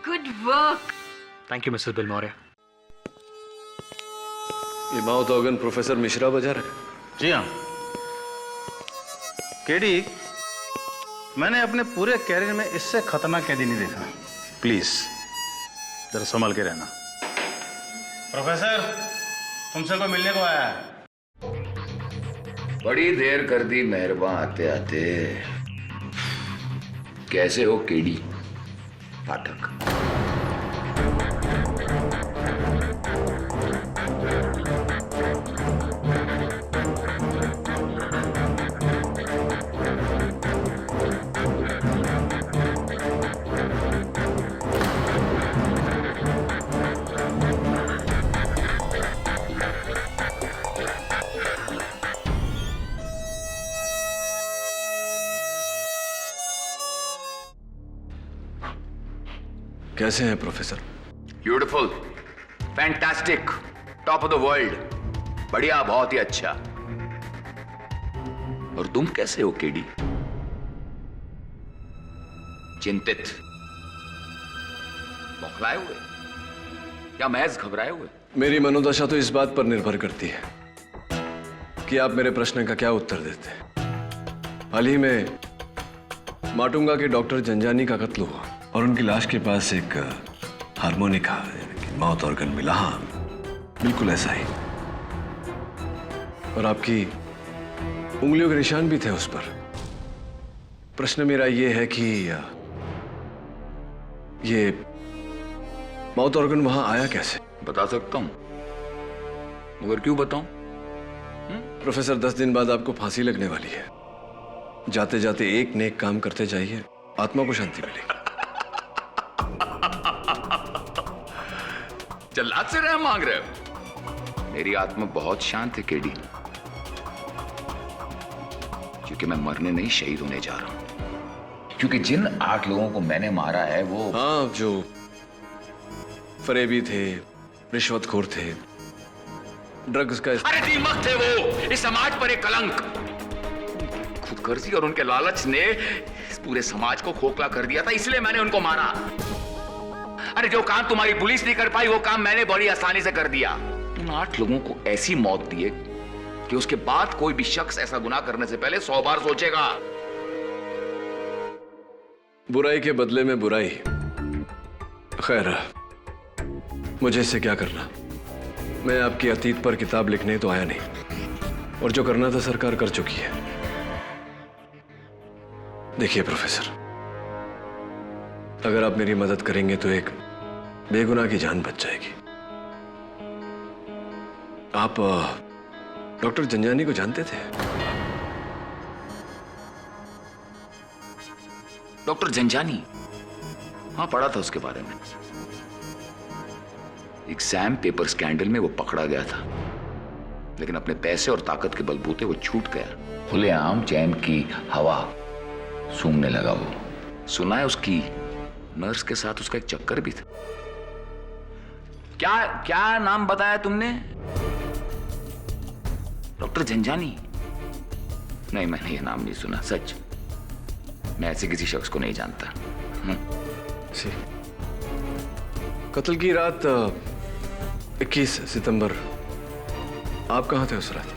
Good work. Thank you Mrs Bilimoria. ये माउथ ऑर्गन प्रोफेसर मिश्रा बजा रहे? जी हाँ। केडी, मैंने अपने पूरे कैरियर में इससे खतरनाक कैदी नहीं देखा। प्लीज जरा संभल के रहना। प्रोफेसर, तुमसे कोई मिलने को आया है। बड़ी देर कर दी मेहरबान आते आते। कैसे हो केडी पाठक? कैसे हैं professor? Beautiful, fantastic, top of the world, बढ़िया, बहुत ही अच्छा। और तुम कैसे हो केडी? चिंतित, बौखलाए हुए या महज घबराए हुए? मेरी मनोदशा तो इस बात पर निर्भर करती है कि आप मेरे प्रश्न का क्या उत्तर देते हैं। हाल ही में माटुंगा के डॉक्टर जंजानी का कत्ल हुआ और उनकी लाश के पास एक हारमोनिका माउथ ऑर्गन मिला। हाँ, बिल्कुल ऐसा ही, और आपकी उंगलियों के निशान भी थे उस पर। प्रश्न मेरा यह है कि ये माउथ ऑर्गन वहां आया कैसे? बता सकता हूं, मगर क्यों बताऊं? प्रोफेसर, 10 दिन बाद आपको फांसी लगने वाली है। जाते जाते एक नेक काम करते जाइए, आत्मा को शांति मिलेगी। जल्लाद से रहम मांग रहे हो? मेरी आत्मा बहुत शांत है केडी। क्योंकि मैं मरने नहीं शहीद होने जा रहा हूं। क्योंकि जिन 8 लोगों को मैंने मारा है वो, हाँ, जो फरेबी थे, रिश्वतखोर थे, ड्रग्स का अरे दीमक थे वो, इस समाज पर एक कलंक। खुदगर्जी और उनके लालच ने इस पूरे समाज को खोखला कर दिया था, इसलिए मैंने उनको मारा। अरे जो काम तुम्हारी पुलिस नहीं कर पाई वो काम मैंने बड़ी आसानी से कर दिया। उन 8 लोगों को ऐसी मौत दी कि उसके बाद कोई भी शख्स ऐसा गुनाह करने से पहले 100 बार सोचेगा। बुराई के बदले में बुराई। खैर, मुझे इससे क्या करना? मैं आपकी अतीत पर किताब लिखने तो आया नहीं, और जो करना था सरकार कर चुकी है। देखिए प्रोफेसर, अगर आप मेरी मदद करेंगे तो एक बेगुनाह की जान बच जाएगी। आप डॉक्टर जंजानी को जानते थे? डॉक्टर जंजानी? हाँ, पढ़ा था उसके बारे में। एग्जाम पेपर स्कैंडल में वो पकड़ा गया था, लेकिन अपने पैसे और ताकत के बलबूते वो छूट गया। खुलेआम चैन की हवा सूंघने लगा वो। सुना है उसकी नर्स के साथ उसका एक चक्कर भी था। क्या क्या नाम बताया तुमने? डॉक्टर जंजानी? नहीं, मैंने ये नाम नहीं सुना, सच। मैं ऐसे किसी शख्स को नहीं जानता। कत्ल की रात 21 सितंबर आप कहां थे उस रात?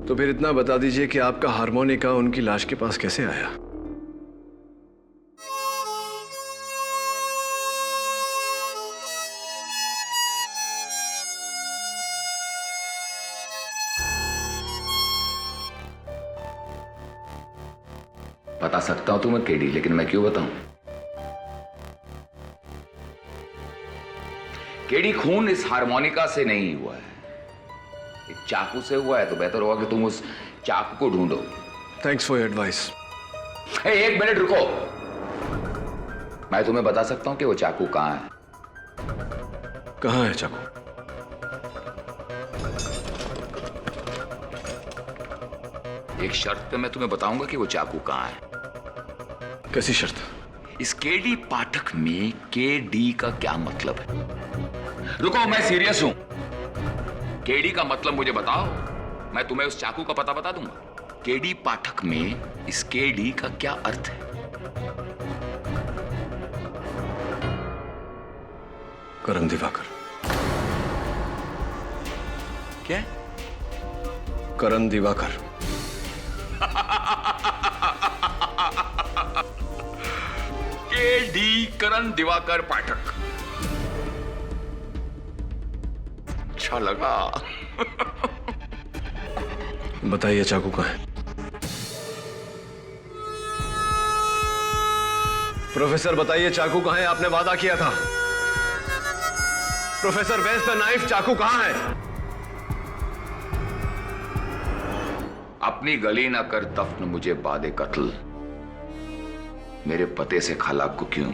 तो फिर इतना बता दीजिए कि आपका हारमोनिका उनकी लाश के पास कैसे आया? बता सकता हूं तुम्हें केडी, लेकिन मैं क्यों बताऊं? केडी, खून इस हारमोनिका से नहीं हुआ है, एक चाकू से हुआ है। तो बेहतर होगा कि तुम उस चाकू को ढूंढो। Thanks for your advice. एक मिनट रुको, मैं तुम्हें बता सकता हूं कि वो चाकू कहां है। कहां है चाकू? एक शर्त पे मैं तुम्हें बताऊंगा कि वो चाकू कहां है। कैसी शर्त? इस केडी पाठक में केडी का क्या मतलब है? रुको, मैं सीरियस हूं। केडी का मतलब मुझे बताओ, मैं तुम्हें उस चाकू का पता बता दूंगा। केडी पाठक में इस केडी का क्या अर्थ है? करण दिवाकर। क्या? करण दिवाकर। केडी करण दिवाकर पाठक। अच्छा लगा। बताइए चाकू कहां है? प्रोफेसर बताइए चाकू कहां है? आपने वादा किया था। Professor, where's the knife? चाकू कहां है? अपनी गली ना कर दफन मुझे बादे कत्ल। मेरे पते से खाला को क्यों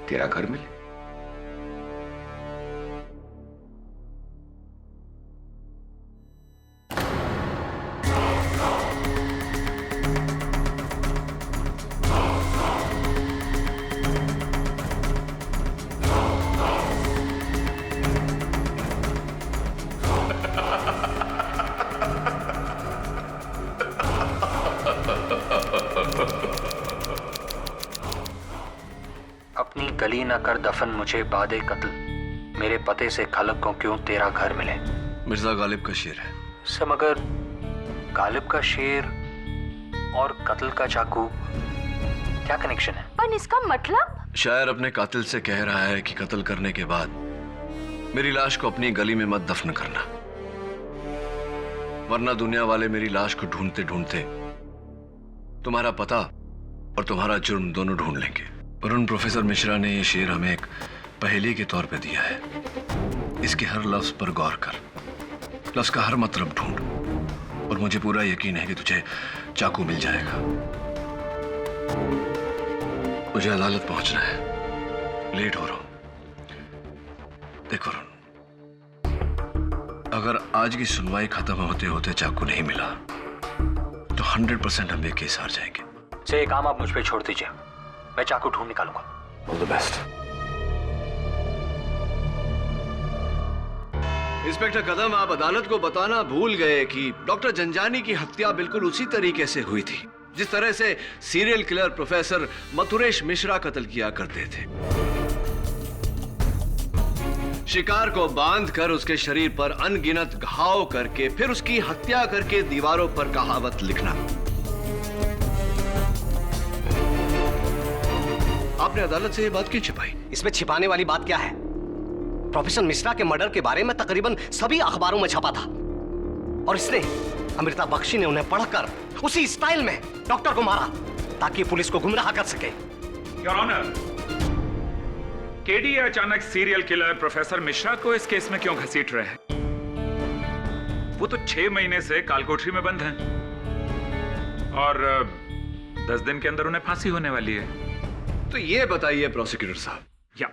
तेरा घर मिले? अपनी गली न कर दफन मुझे बादे कत्ल, मेरे पते से खलक को क्यों तेरा घर मिले। मिर्जा गालिब का शेर है। सब मगर गालिब का शेर और कत्ल का चाकू क्या कनेक्शन है? पर इसका मतलब? शायर अपने कातिल से कह रहा है कि कत्ल करने के बाद मेरी लाश को अपनी गली में मत दफन करना, वरना दुनिया वाले मेरी लाश को ढूंढते ढूंढते तुम्हारा पता और तुम्हारा जुर्म दोनों ढूंढ लेंगे। वरुण प्रोफेसर मिश्रा ने यह शेर हमें एक पहेली के तौर पे दिया है। इसके हर लफ्ज पर गौर कर, लफ्ज का हर मतलब ढूंढ, और मुझे पूरा यकीन है कि तुझे चाकू मिल जाएगा। मुझे अदालत पहुंचना है, लेट हो रहा हूं। देखो वरुण, अगर आज की सुनवाई खत्म होते होते चाकू नहीं मिला तो 100% हम ये केस हार जाएंगे। से काम आप मुझ पे छोड़ दीजिए, मैं चाकू ढूंढ निकालूंगा। All the best. इंस्पेक्टर कदम, आप अदालत को बताना भूल गए कि डॉक्टर जंजानी की हत्या बिल्कुल उसी तरीके से हुई थी जिस तरह से serial killer professor Mathuresh Mishra कत्ल किया करते थे। शिकार को बांधकर उसके शरीर पर अनगिनत घाव करके फिर उसकी हत्या करके दीवारों पर कहावत लिखना। आपने अदालत से ये बात क्यों छिपाई? इसमें छिपाने वाली बात क्या है? प्रोफेसर मिश्रा के मर्डर के बारे में तकरीबन सभी अखबारों में छपा था और इसने अमृता बख्शी ने उन्हें पढ़कर उसी स्टाइल में डॉक्टर को मारा ताकि पुलिस को गुमराह कर सके। योर ऑनर, केडी अचानक सीरियल किलर प्रोफेसर मिश्रा को इस केस में क्यों घसीट रहे हैं? वो तो 6 महीने से कालकोठरी में बंद हैं और 10 दिन के अंदर उन्हें फांसी होने वाली है। तो ये बताइए प्रोसिक्यूटर साहब या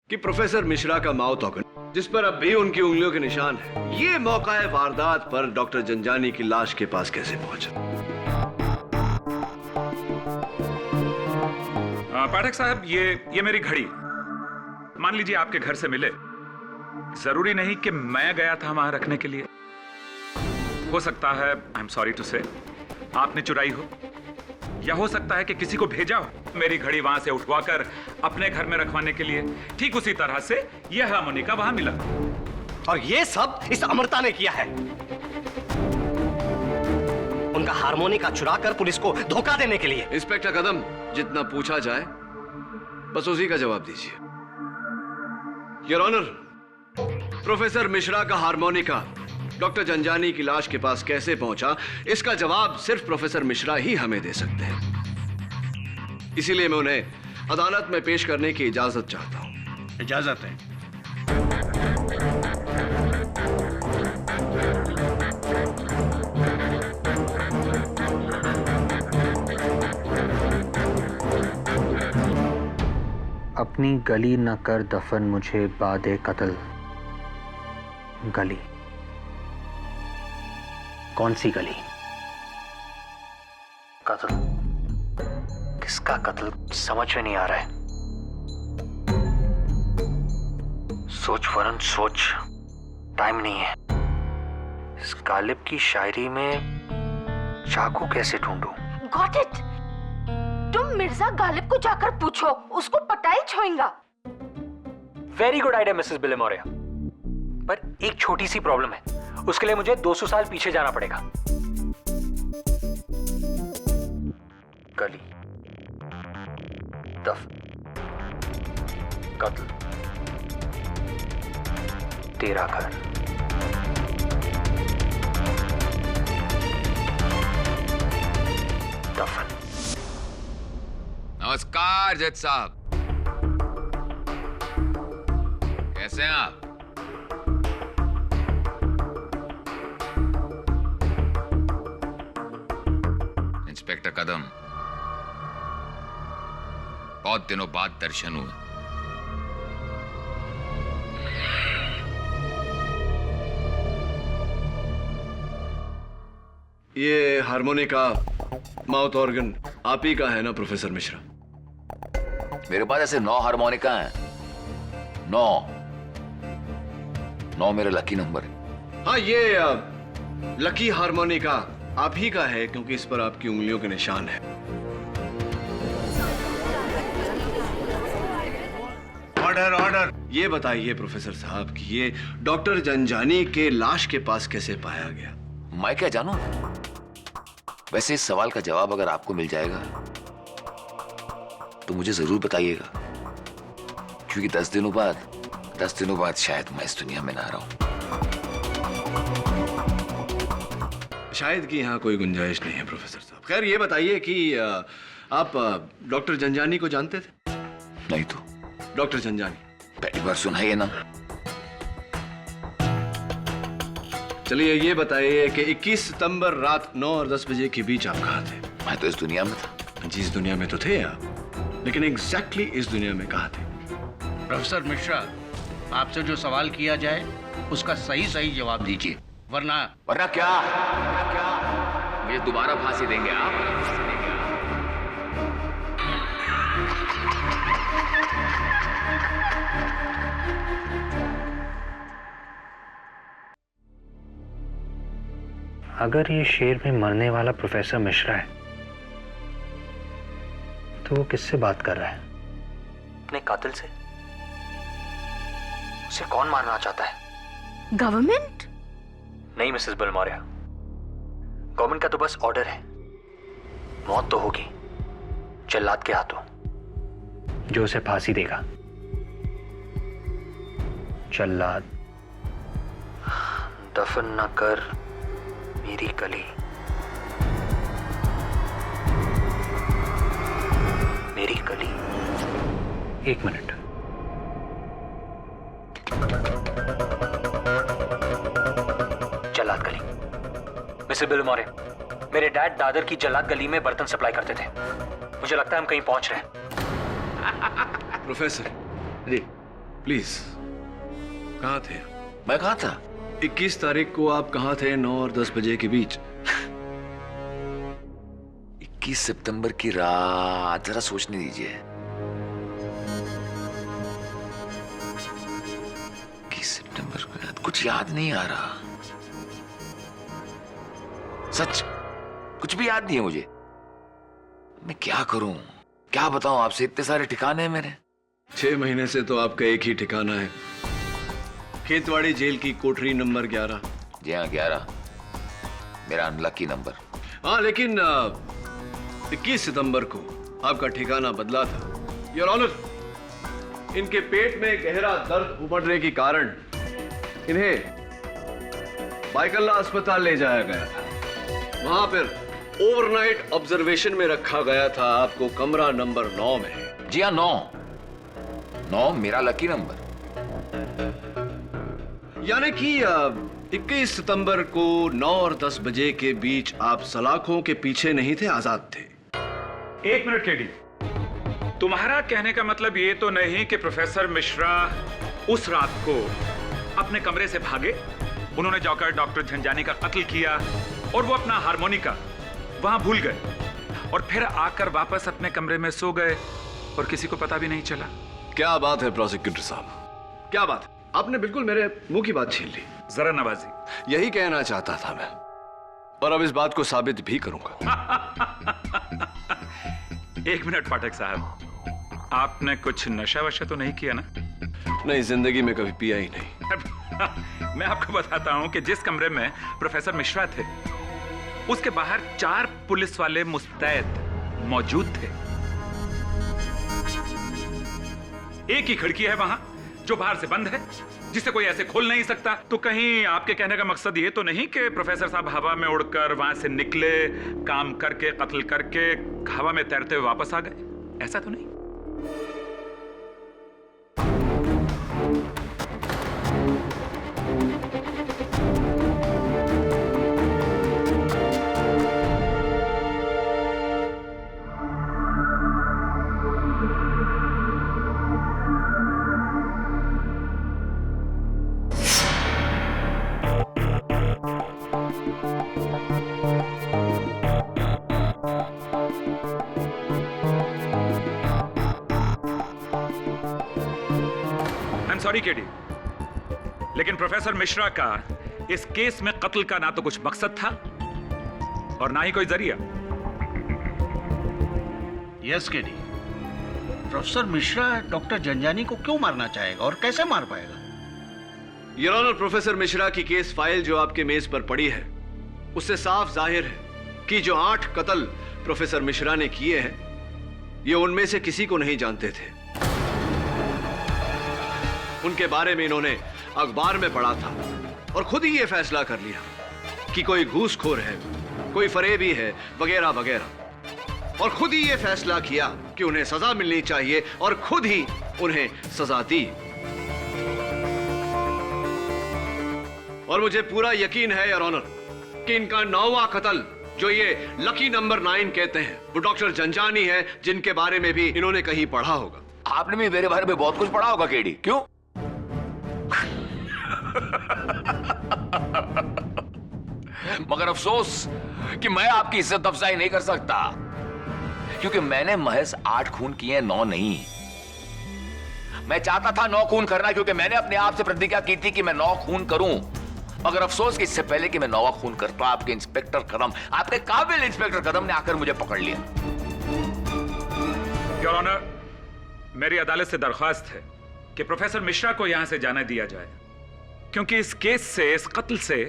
कि प्रोफेसर मिश्रा का माउथ ऑर्गन जिस पर अब भी उनकी उंगलियों के निशान है, ये मौका वारदात पर डॉक्टर जंजानी की लाश के पास कैसे पहुंचा? पाठक साहब, ये मेरी घड़ी मान लीजिए आपके घर से मिले। जरूरी नहीं कि मैं गया था वहां रखने के लिए। हो सकता है, आई एम सॉरी टू से, आपने चुराई हो या हो सकता है कि किसी को भेजा हो मेरी घड़ी वहां से उठवाकर अपने घर में रखवाने के लिए। ठीक उसी तरह से यह हार्मोनिका वहां मिला और ये सब इस अमृता ने किया है। उनका हार्मोनिका चुराकर पुलिस को धोखा देने के लिए। इंस्पेक्टर कदम, जितना पूछा जाए बस उसी का जवाब दीजिए। योर ऑनर, प्रोफेसर मिश्रा का हार्मोनिका डॉक्टर जंजानी की लाश के पास कैसे पहुंचा, इसका जवाब सिर्फ प्रोफेसर मिश्रा ही हमें दे सकते हैं। इसीलिए मैं उन्हें अदालत में पेश करने की इजाजत चाहता हूं। इजाजत है। अपनी गली न कर दफन मुझे बादे कत्ल। गली? कौन सी गली? कत्ल? किसका कत्ल समझ में नहीं आ रहा है। सोच वरुण सोच, टाइम नहीं है। इस गालिब की शायरी में चाकू कैसे ढूंढूं? Got it. तुम मिर्जा गालिब को जाकर पूछो, उसको पता ही छोएगा। वेरी गुड आइडिया मिसेस बिलेमोरिया, पर एक छोटी सी प्रॉब्लम है। उसके लिए मुझे 200 साल पीछे जाना पड़ेगा। गली, दफन, कत्ल, तेरा घर। दफन। नमस्कार जज साहब, कैसे हैं आप? इंस्पेक्टर कदम, बहुत दिनों बाद दर्शन हुए। ये हार्मोनिका, माउथ ऑर्गन आप ही का है ना प्रोफेसर मिश्रा? मेरे पास ऐसे 9 हार्मोनिका हैं। 9 मेरा लकी नंबर है। हाँ, ये लकी हार्मोनिका आप ही का है क्योंकि इस पर आपकी उंगलियों के निशान है। Order order. ये बताइए प्रोफेसर साहब कि ये डॉक्टर जंजानी के लाश के पास कैसे पाया गया? मैं क्या जानूं? वैसे इस सवाल का जवाब अगर आपको मिल जाएगा तो मुझे जरूर बताइएगा, क्योंकि 10 दिनों बाद शायद मैं इस दुनिया में ना रहूं। शायद कि यहाँ कोई गुंजाइश नहीं है प्रोफेसर साहब। खैर, ये बताइए कि आप डॉक्टर जंजानी को जानते थे? नहीं तो। डॉक्टर जंजानी पहली बार सुना है ये नाम। चलिए ये बताइए कि 21 सितंबर रात 9 और 10 बजे के बीच आप कहाँ थे? मैं तो इस दुनिया में था। जी, इस दुनिया में तो थे आप, लेकिन एग्जैक्टली इस दुनिया में कहाँ थे? प्रोफेसर मिश्रा, आपसे जो सवाल किया जाए उसका सही सही जवाब दीजिए, वरना क्या मुझे दोबारा फांसी देंगे आप? अगर ये शेर में मरने वाला प्रोफेसर मिश्रा है तो वो किससे बात कर रहा है? अपने कातिल से? उसे कौन मारना चाहता है? गवर्नमेंट? नहीं मिसेस बलमौर्या, गवर्नमेंट का तो बस ऑर्डर है। मौत तो होगी जल्लाद के हाथों, जो उसे फांसी देगा। जल्लाद, दफन न कर मेरी कली, मेरी कली। एक मिनट। जल्लाद गली। मिस्टर बिलमोरे, मेरे डैड दादर की जल्लाद गली में बर्तन सप्लाई करते थे। मुझे लगता है हम कहीं पहुंच रहे हैं। प्रोफेसर जी प्लीज, कहाँ थे? मैं कहाँ था? 21 तारीख को आप कहाँ थे 9 और 10 बजे के बीच? 21 सितंबर की रात, जरा सोचने दीजिए। 21 सितंबर की रात, कुछ याद नहीं आ रहा, सच कुछ भी याद नहीं है मुझे। मैं क्या करूं, क्या बताऊं आपसे, इतने सारे ठिकाने हैं मेरे। 6 महीने से तो आपका एक ही ठिकाना है, खेतवाड़ी जेल की कोठरी नंबर 11। जी हाँ 11, मेरा अनलकी नंबर। हाँ लेकिन 21 सितंबर को आपका ठिकाना बदला था। योर ऑनर, इनके पेट में गहरा दर्द उमड़ने के कारण इन्हें बाइकल्ला अस्पताल ले जाया गया था। वहां पर ओवरनाइट ऑब्जर्वेशन में रखा गया था आपको कमरा नंबर 9 में। जी हाँ 9 मेरा लकी नंबर। यानी कि 21 सितंबर को 9 और 10 बजे के बीच आप सलाखों के पीछे नहीं थे, आजाद थे। 1 मिनट केडी, तुम्हारा कहने का मतलब ये तो नहीं कि प्रोफेसर मिश्रा उस रात को अपने कमरे से भागे, उन्होंने जाकर डॉक्टर झंझानी का कत्ल किया और वो अपना हारमोनिका वहां भूल गए और फिर आकर वापस अपने कमरे में सो गए और किसी को पता भी नहीं चला? क्या बात है प्रोसिक्यूटर साहब, क्या बात है, आपने बिल्कुल मेरे मुंह की बात छीन ली। जरा नवाजी, यही कहना चाहता था मैं, और अब इस बात को साबित भी करूंगा। 1 मिनट पाठक साहब, आपने कुछ नशा वशा तो नहीं किया ना? नहीं, जिंदगी में कभी पिया ही नहीं। मैं आपको बताता हूं कि जिस कमरे में प्रोफेसर मिश्रा थे उसके बाहर 4 पुलिस वाले मुस्तैद मौजूद थे। एक ही खिड़की है वहां जो बाहर से बंद है, जिसे कोई ऐसे खोल नहीं सकता। तो कहीं आपके कहने का मकसद ये तो नहीं कि प्रोफेसर साहब हवा में उड़कर वहां से निकले, काम करके, कत्ल करके हवा में तैरते हुए वापस आ गए? ऐसा तो नहीं? सॉरी केडी, लेकिन प्रोफेसर मिश्रा का इस केस में कत्ल का ना तो कुछ मकसद था और ना ही कोई जरिया। Yes KD, professor Mishra doctor Jhanjhani को क्यों मारना चाहेगा और कैसे मार पाएगा? योर ऑनर, प्रोफेसर मिश्रा की केस फाइल जो आपके मेज पर पड़ी है उससे साफ जाहिर है कि जो 8 कत्ल प्रोफेसर मिश्रा ने किए हैं ये उनमें से किसी को नहीं जानते थे। उनके बारे में इन्होंने अखबार में पढ़ा था और खुद ही ये फैसला कर लिया कि कोई घूसखोर है, कोई फरेबी है, वगैरह वगैरह, और खुद ही ये फैसला किया कि उन्हें सजा मिलनी चाहिए और खुद ही उन्हें सजा दी। और मुझे पूरा यकीन है योर ऑनर कि इनका 9वां कत्ल जो ये लकी नंबर 9 कहते हैं वो डॉक्टर झंझानी है, जिनके बारे में भी इन्होंने कहीं पढ़ा होगा। आपने भी मेरे बारे में बहुत कुछ पढ़ा होगा केडी, क्यों? मगर अफसोस कि मैं आपकी इज्जत अफजाई नहीं कर सकता, क्योंकि मैंने महज 8 खून किए, 9 नहीं। मैं चाहता था 9 खून करना, क्योंकि मैंने अपने आप से प्रतिज्ञा की थी कि मैं 9 खून करूं। मगर अफसोस कि इससे पहले कि मैं 9वां खून करता, आपके इंस्पेक्टर कदम, आपके काबिल इंस्पेक्टर कदम ने आकर मुझे पकड़ लिया। योर ऑनर, मेरी अदालत से दरख्वास्त है कि प्रोफेसर मिश्रा को यहां से जाने दिया जाए, क्योंकि इस केस से, इस कत्ल से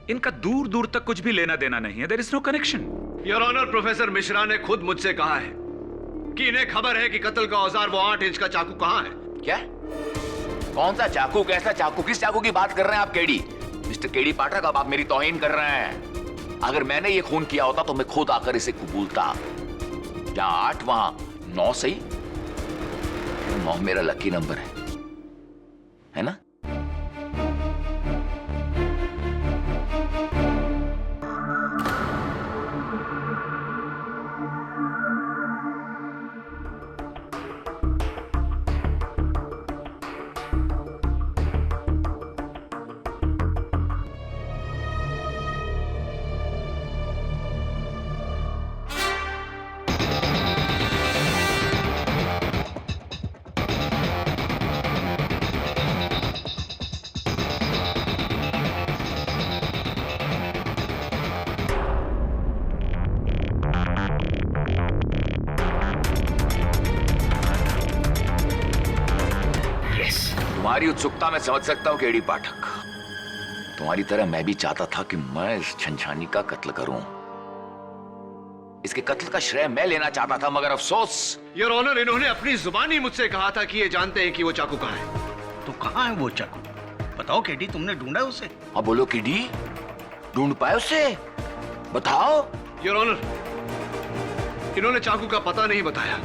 इनका दूर दूर तक कुछ भी लेना देना नहीं है। There is no connection. Your honour, professor Mishra ने खुद मुझसे कहा है कि इन्हें खबर है कि कत्ल का औजार, वो 8 इंच का चाकू कहां है। क्या? कौन सा चाकू? कैसा चाकू? किस चाकू की बात कर रहे हैं आप केडी? मिस्टर केडी पाठक, अब आप मेरी तौहीन कर रहे हैं। अगर मैंने ये खून किया होता तो मैं खुद आकर इसे कबूलता। जहां 8 वहां 9 सही। 9 मेरा लकी नंबर है ना? तुम्हारी उत्सुकता मैं समझ सकता हूं केडी पाठक। तुम्हारी तरह मैं भी चाहता था कि मैं इस झंझानी का कत्ल करूं। इसके कत्ल का श्रेय मैं लेना चाहता था, मगर अफसोस। योर ऑनर, इन्होंने अपनी जुबानी मुझसे कहा था कि ये जानते हैं कि वो चाकू कहां है। तो कहां है वो चाकू? बताओ केडी, तुमने ढूंढा उसे? हाँ बोलो केडी, ढूंढ पाए उसे? बताओ। योर ऑनर, इन्होंने चाकू का पता नहीं बताया।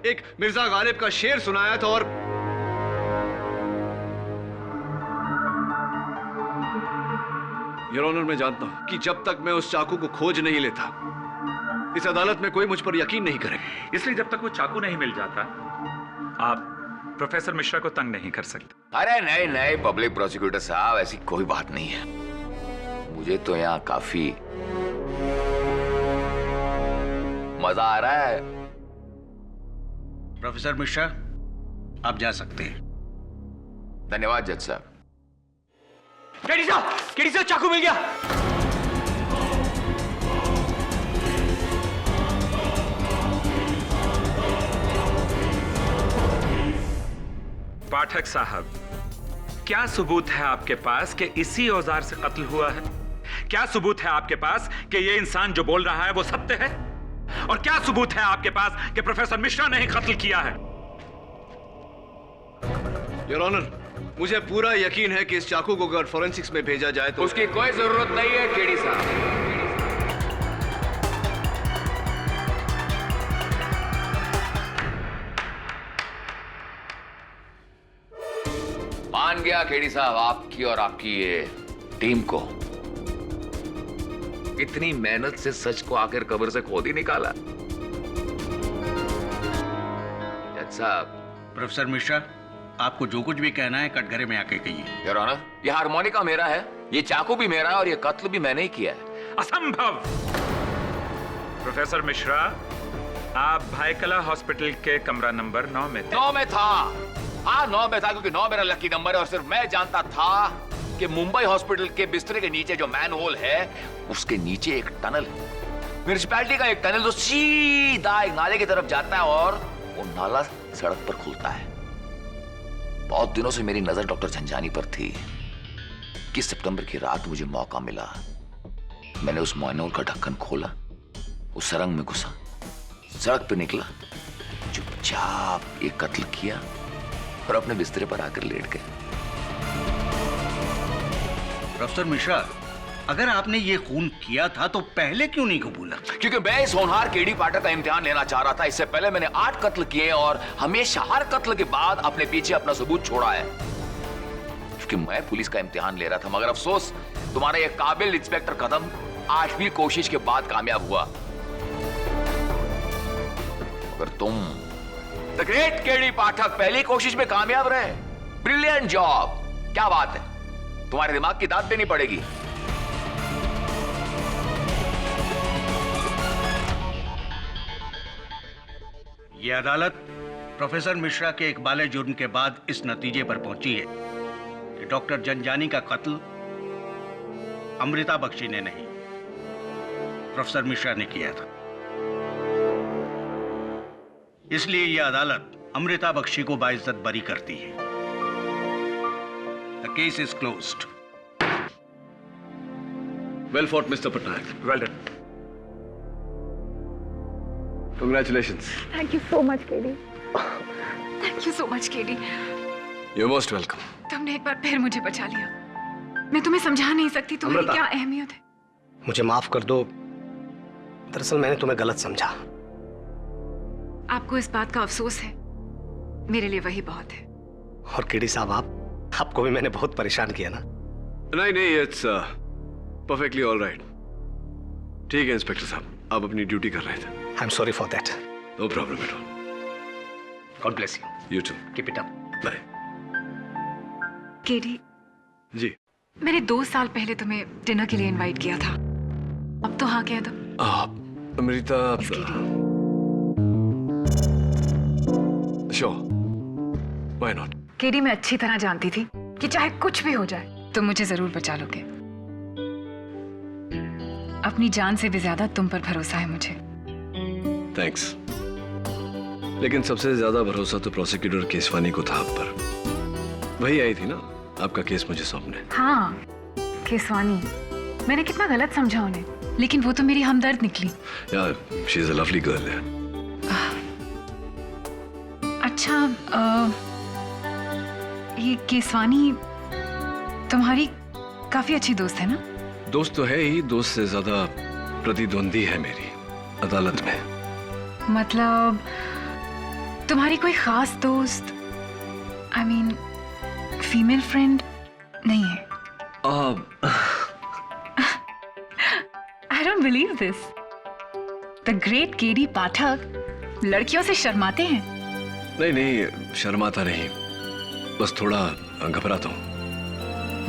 एक मिर्जा गालिब का शेर सुनाया था, और योर ऑनर, मैं जानता हूं कि जब तक मैं उस चाकू को खोज नहीं लेता, इस अदालत में कोई मुझ पर यकीन नहीं करेगा। इसलिए जब तक वो चाकू नहीं मिल जाता, आप प्रोफेसर मिश्रा को तंग नहीं कर सकते। अरे नहीं नहीं पब्लिक प्रोसिक्यूटर साहब, ऐसी कोई बात नहीं है। मुझे तो यहाँ काफी मजा आ रहा है। प्रोफेसर मिश्रा, आप जा सकते हैं। धन्यवाद जज साहब। केडी साहब, चाकू मिल गया। पाठक साहब, क्या सबूत है आपके पास कि इसी औजार से कत्ल हुआ है? क्या सबूत है आपके पास कि ये इंसान जो बोल रहा है वो सत्य है? और क्या सबूत है आपके पास कि प्रोफेसर मिश्रा ने ही कत्ल किया है? योर ऑनर, मुझे पूरा यकीन है कि इस चाकू को अगर फोरेंसिक्स में भेजा जाए तो उसकी कोई जरूरत नहीं है केडी साहब। मान गया केडी साहब, आपकी और आपकी ये टीम को। इतनी मेहनत से सच को आखिर कब्र से खोद ही निकाला। जज साहब। प्रोफेसर मिश्रा, आपको जो कुछ भी कहना है कटघरे में आके कहिए। योर ऑनर, ये हारमोनिका मेरा है, ये चाकू भी मेरा है, और ये कत्ल भी मैंने ही किया है। असंभव। प्रोफेसर मिश्रा, आप भाईकला हॉस्पिटल के कमरा नंबर 9 में थे। 9 में था। हाँ 9 में था, क्योंकि 9 मेरा लकी नंबर है, और सिर्फ मैं जानता था कि मुंबई हॉस्पिटल के बिस्तरे के नीचे जो मैन होल है, उसके नीचे एक टनल है। म्युनिसिपैलिटी का एक टनल जो सीधा एक नाले की तरफ जाता है, और वो नाला सड़क पर खुलता है। बहुत दिनों से मेरी नजर डॉक्टर झंझानी पर थी कि सितंबर की रात मुझे मौका मिला। मैंने उस मैनहोल का ढक्कन खोला, उस सुरंग में घुसा, सड़क पर निकला, चुपचाप एक कत्ल किया और अपने बिस्तरे पर आकर लेट गए। प्रोफेसर मिश्रा, अगर आपने ये खून किया था तो पहले क्यों नहीं कबूला? क्योंकि मैं इस होनहार केडी पाठक का इम्तिहान लेना चाह रहा था। इससे पहले मैंने 8 कत्ल किए, और हमेशा हर कत्ल के बाद अपने पीछे अपना सबूत छोड़ा है, क्योंकि मैं पुलिस का इम्तिहान ले रहा था। मगर अफसोस, तुम्हारा ये काबिल इंस्पेक्टर कदम 8वीं कोशिश के बाद कामयाब हुआ। मगर तुम द ग्रेट केडी पाठक पहली कोशिश में कामयाब रहे। Brilliant job. क्या बात है। तुम्हारे दिमाग की दाद देनी पड़ेगी। ये अदालत प्रोफेसर मिश्रा के इकबाले जुर्म के बाद इस नतीजे पर पहुंची है कि डॉक्टर जंजानी का कत्ल अमृता बख्शी ने नहीं, प्रोफेसर मिश्रा ने किया था। इसलिए यह अदालत अमृता बख्शी को बाइज्जत बरी करती है। The case is closed. Well fought mister Patnaik. Well done. Congratulations. Thank you so much KD. Thank you so much KD. You most welcome. तुमने एक बार फिर मुझे बचा लिया। मैं तुम्हें समझा नहीं सकती तुम्हारी अमृता, क्या अहमियत है। मुझे माफ कर दो, दरअसल मैंने तुम्हें गलत समझा। आपको इस बात का अफसोस है, मेरे लिए वही बहुत है। और केडी साहब, आपको भी मैंने बहुत परेशान किया ना? नहीं, इट्स परफेक्टली ऑल राइट। ठीक है इंस्पेक्टर साहब, आप अपनी ड्यूटी कर रहे थे। I am sorry for that. No problem at all. God bless you. You too. Keep it up. Bye. KD, ji. मैंने 2 साल पहले तुम्हें डिनर के लिए इनवाइट किया था, अब तो हाँ कह दो। Amrita, sure, why not. KD, मैं अच्छी तरह जानती थी कि चाहे कुछ भी हो जाए तुम मुझे जरूर बचा लोगे। अपनी जान से भी ज्यादा तुम पर भरोसा है मुझे। थैंक्स। लेकिन सबसे ज्यादा भरोसा तो प्रोसिक्यूटर केसवानी को था आप पर। वही आई थी ना आपका केस मुझे सौंपने। हाँ, केसवानी। मैंने कितना गलत समझा उन्हें, लेकिन वो तो मेरी हमदर्द निकली। यार, she is a lovely girl है। अच्छा, ये केसवानी तुम्हारी काफी अच्छी दोस्त है ना? दोस्त तो है ही, दोस्त से ज्यादा प्रतिद्वंदी है मेरी अदालत में। मतलब तुम्हारी कोई खास दोस्त, आई मीन फीमेल फ्रेंड नहीं है? I don't believe this. The great KD Pathak लड़कियों से शर्माते हैं। नहीं, शर्माता नहीं, बस थोड़ा घबराता हूँ।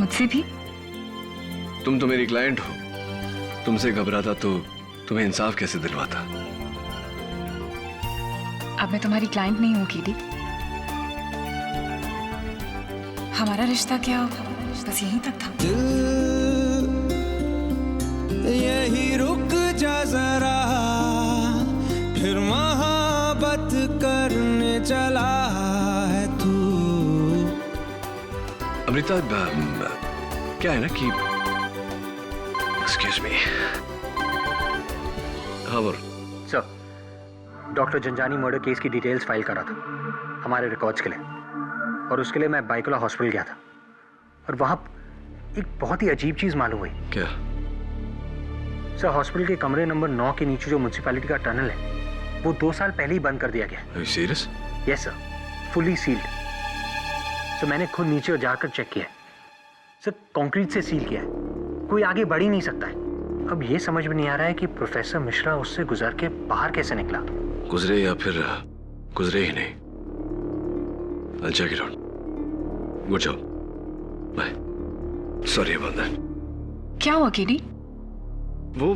मुझसे भी? तुम तो मेरी क्लाइंट हो, तुमसे घबराता तो तुम्हें इंसाफ कैसे दिलवाता। अब मैं तुम्हारी क्लाइंट नहीं हूँ केडी। हमारा रिश्ता क्या बस यहीं तक था। यही रुक जा जरा, फिर मोहब्बत करने चला है तू। अमृता, क्या है ना कि एक्सक्यूज मी। हाँ बोल। Sir, doctor Zanjani murder case की डिटेल्स फाइल करा था हमारे रिकॉर्ड्स के लिए, और उसके लिए मैं बाइकोला हॉस्पिटल गया था, और वहां एक बहुत ही अजीब चीज मालूम हुई। क्या? सर, हॉस्पिटल के कमरे नंबर 9 के नीचे जो म्युनिसिपैलिटी का टनल है वो 2 साल पहले ही बंद कर दिया गया। Are you serious? Yes sir, fully sealed. Sir, मैंने खुद नीचे जाकर चेक किया है सर, कंक्रीट से सील किया है, कोई आगे बढ़ ही नहीं सकता है। अब ये समझ में नहीं आ रहा है कि प्रोफेसर मिश्रा उससे गुजर के बाहर कैसे निकला। गुजरे या फिर गुजरे ही नहीं। I'll check it out. Good job. Bye. Sorry about that. क्या हुआ केडी? वो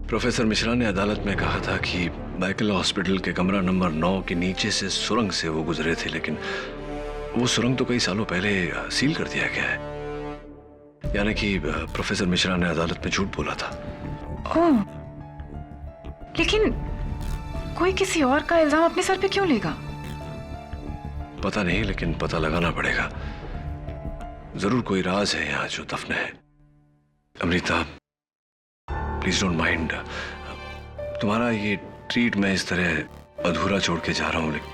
प्रोफेसर मिश्रा ने अदालत में कहा था कि बाइकला हॉस्पिटल के कमरा नंबर 9 के नीचे से सुरंग से वो गुजरे थे, लेकिन वो सुरंग तो कई सालों पहले सील कर दिया गया है। यानी कि प्रोफेसर मिश्रा ने अदालत में झूठ बोला था। ओह, लेकिन कोई किसी और का इल्जाम अपने सर पे क्यों लेगा? पता नहीं, लेकिन पता लगाना पड़ेगा। जरूर कोई राज है यहाँ जो दफन है। Amrita, please don't mind. तुम्हारा ये ट्रीट मैं इस तरह अधूरा छोड़ के जा रहा हूँ, लेकिन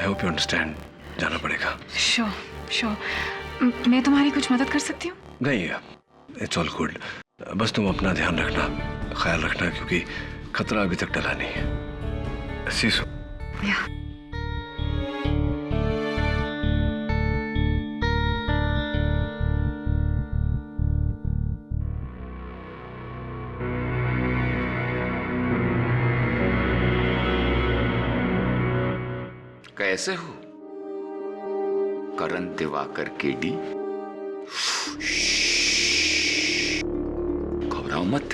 आई होप यू अंडरस्टैंड। जाना पड़ेगा। श्योर। मैं तुम्हारी कुछ मदद कर सकती हूँ? नहीं, इट्स ऑल गुड। बस तुम अपना ध्यान रखना, ख्याल रखना, क्योंकि खतरा अभी तक टला नहीं है। सीसो। कैसे हो करण दिवाकर केडी? घबराओ मत,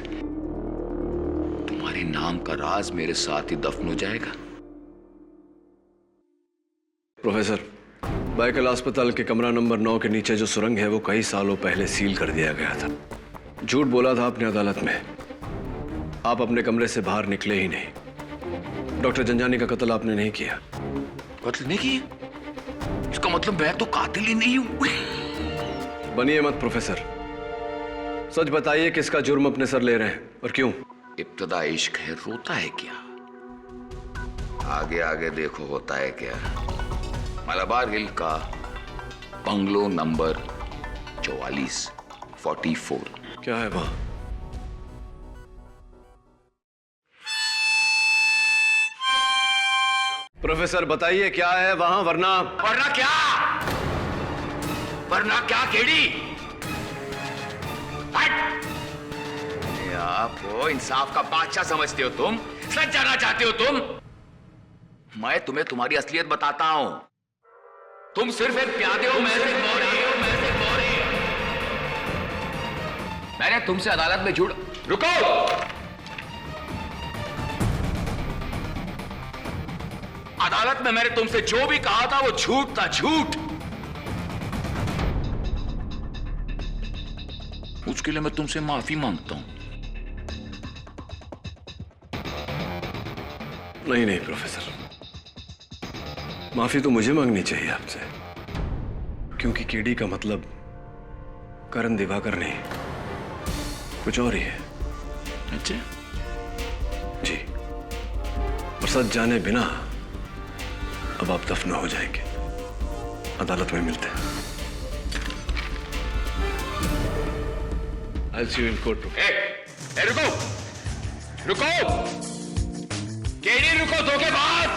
तुम्हारे नाम का राज मेरे साथ ही दफन हो जाएगा। प्रोफेसर, बाइकल अस्पताल के कमरा नंबर 9 के नीचे जो सुरंग है वो कई सालों पहले सील कर दिया गया था। झूठ बोला था आपने अदालत में। आप अपने कमरे से बाहर निकले ही नहीं। डॉक्टर जंजानी का कत्ल आपने नहीं किया। कत्ल नहीं किया? इसका मतलब मैं तो कातिल ही नहीं हूं। बनिए मत प्रोफेसर, सच बताइए किसका जुर्म अपने सर ले रहे हैं और क्यों? इब्तदा इश्क है, रोता है क्या? आगे आगे देखो होता है क्या। मलाबार हिल का बंगलो नंबर 44। क्या है वहां? प्रोफेसर बताइए क्या है वहां, वरना क्या? वरना क्या केड़ी? आपको इंसाफ का बादशाह समझते हो तुम? सच जाना चाहते हो तुम? मैं तुम्हें तुम्हारी असलियत बताता हूं। तुम सिर्फ एक प्यादे हो, मैं सिर्फ मौरी। मैंने तुमसे अदालत में झूठ। रुको! अदालत में मैंने तुमसे जो भी कहा था वो झूठ था, झूठ। उसके लिए मैं तुमसे माफी मांगता हूं। नहीं प्रोफेसर, माफी तो मुझे मांगनी चाहिए आपसे, क्योंकि केडी का मतलब करण दिवाकर नहीं, कुछ और ही है। अच्छा जी, और सच जाने बिना अब आप दफन हो जाएंगे। अदालत में मिलते हैं। I'll see you in court. रुको! केडी रुको, धोखेबाज!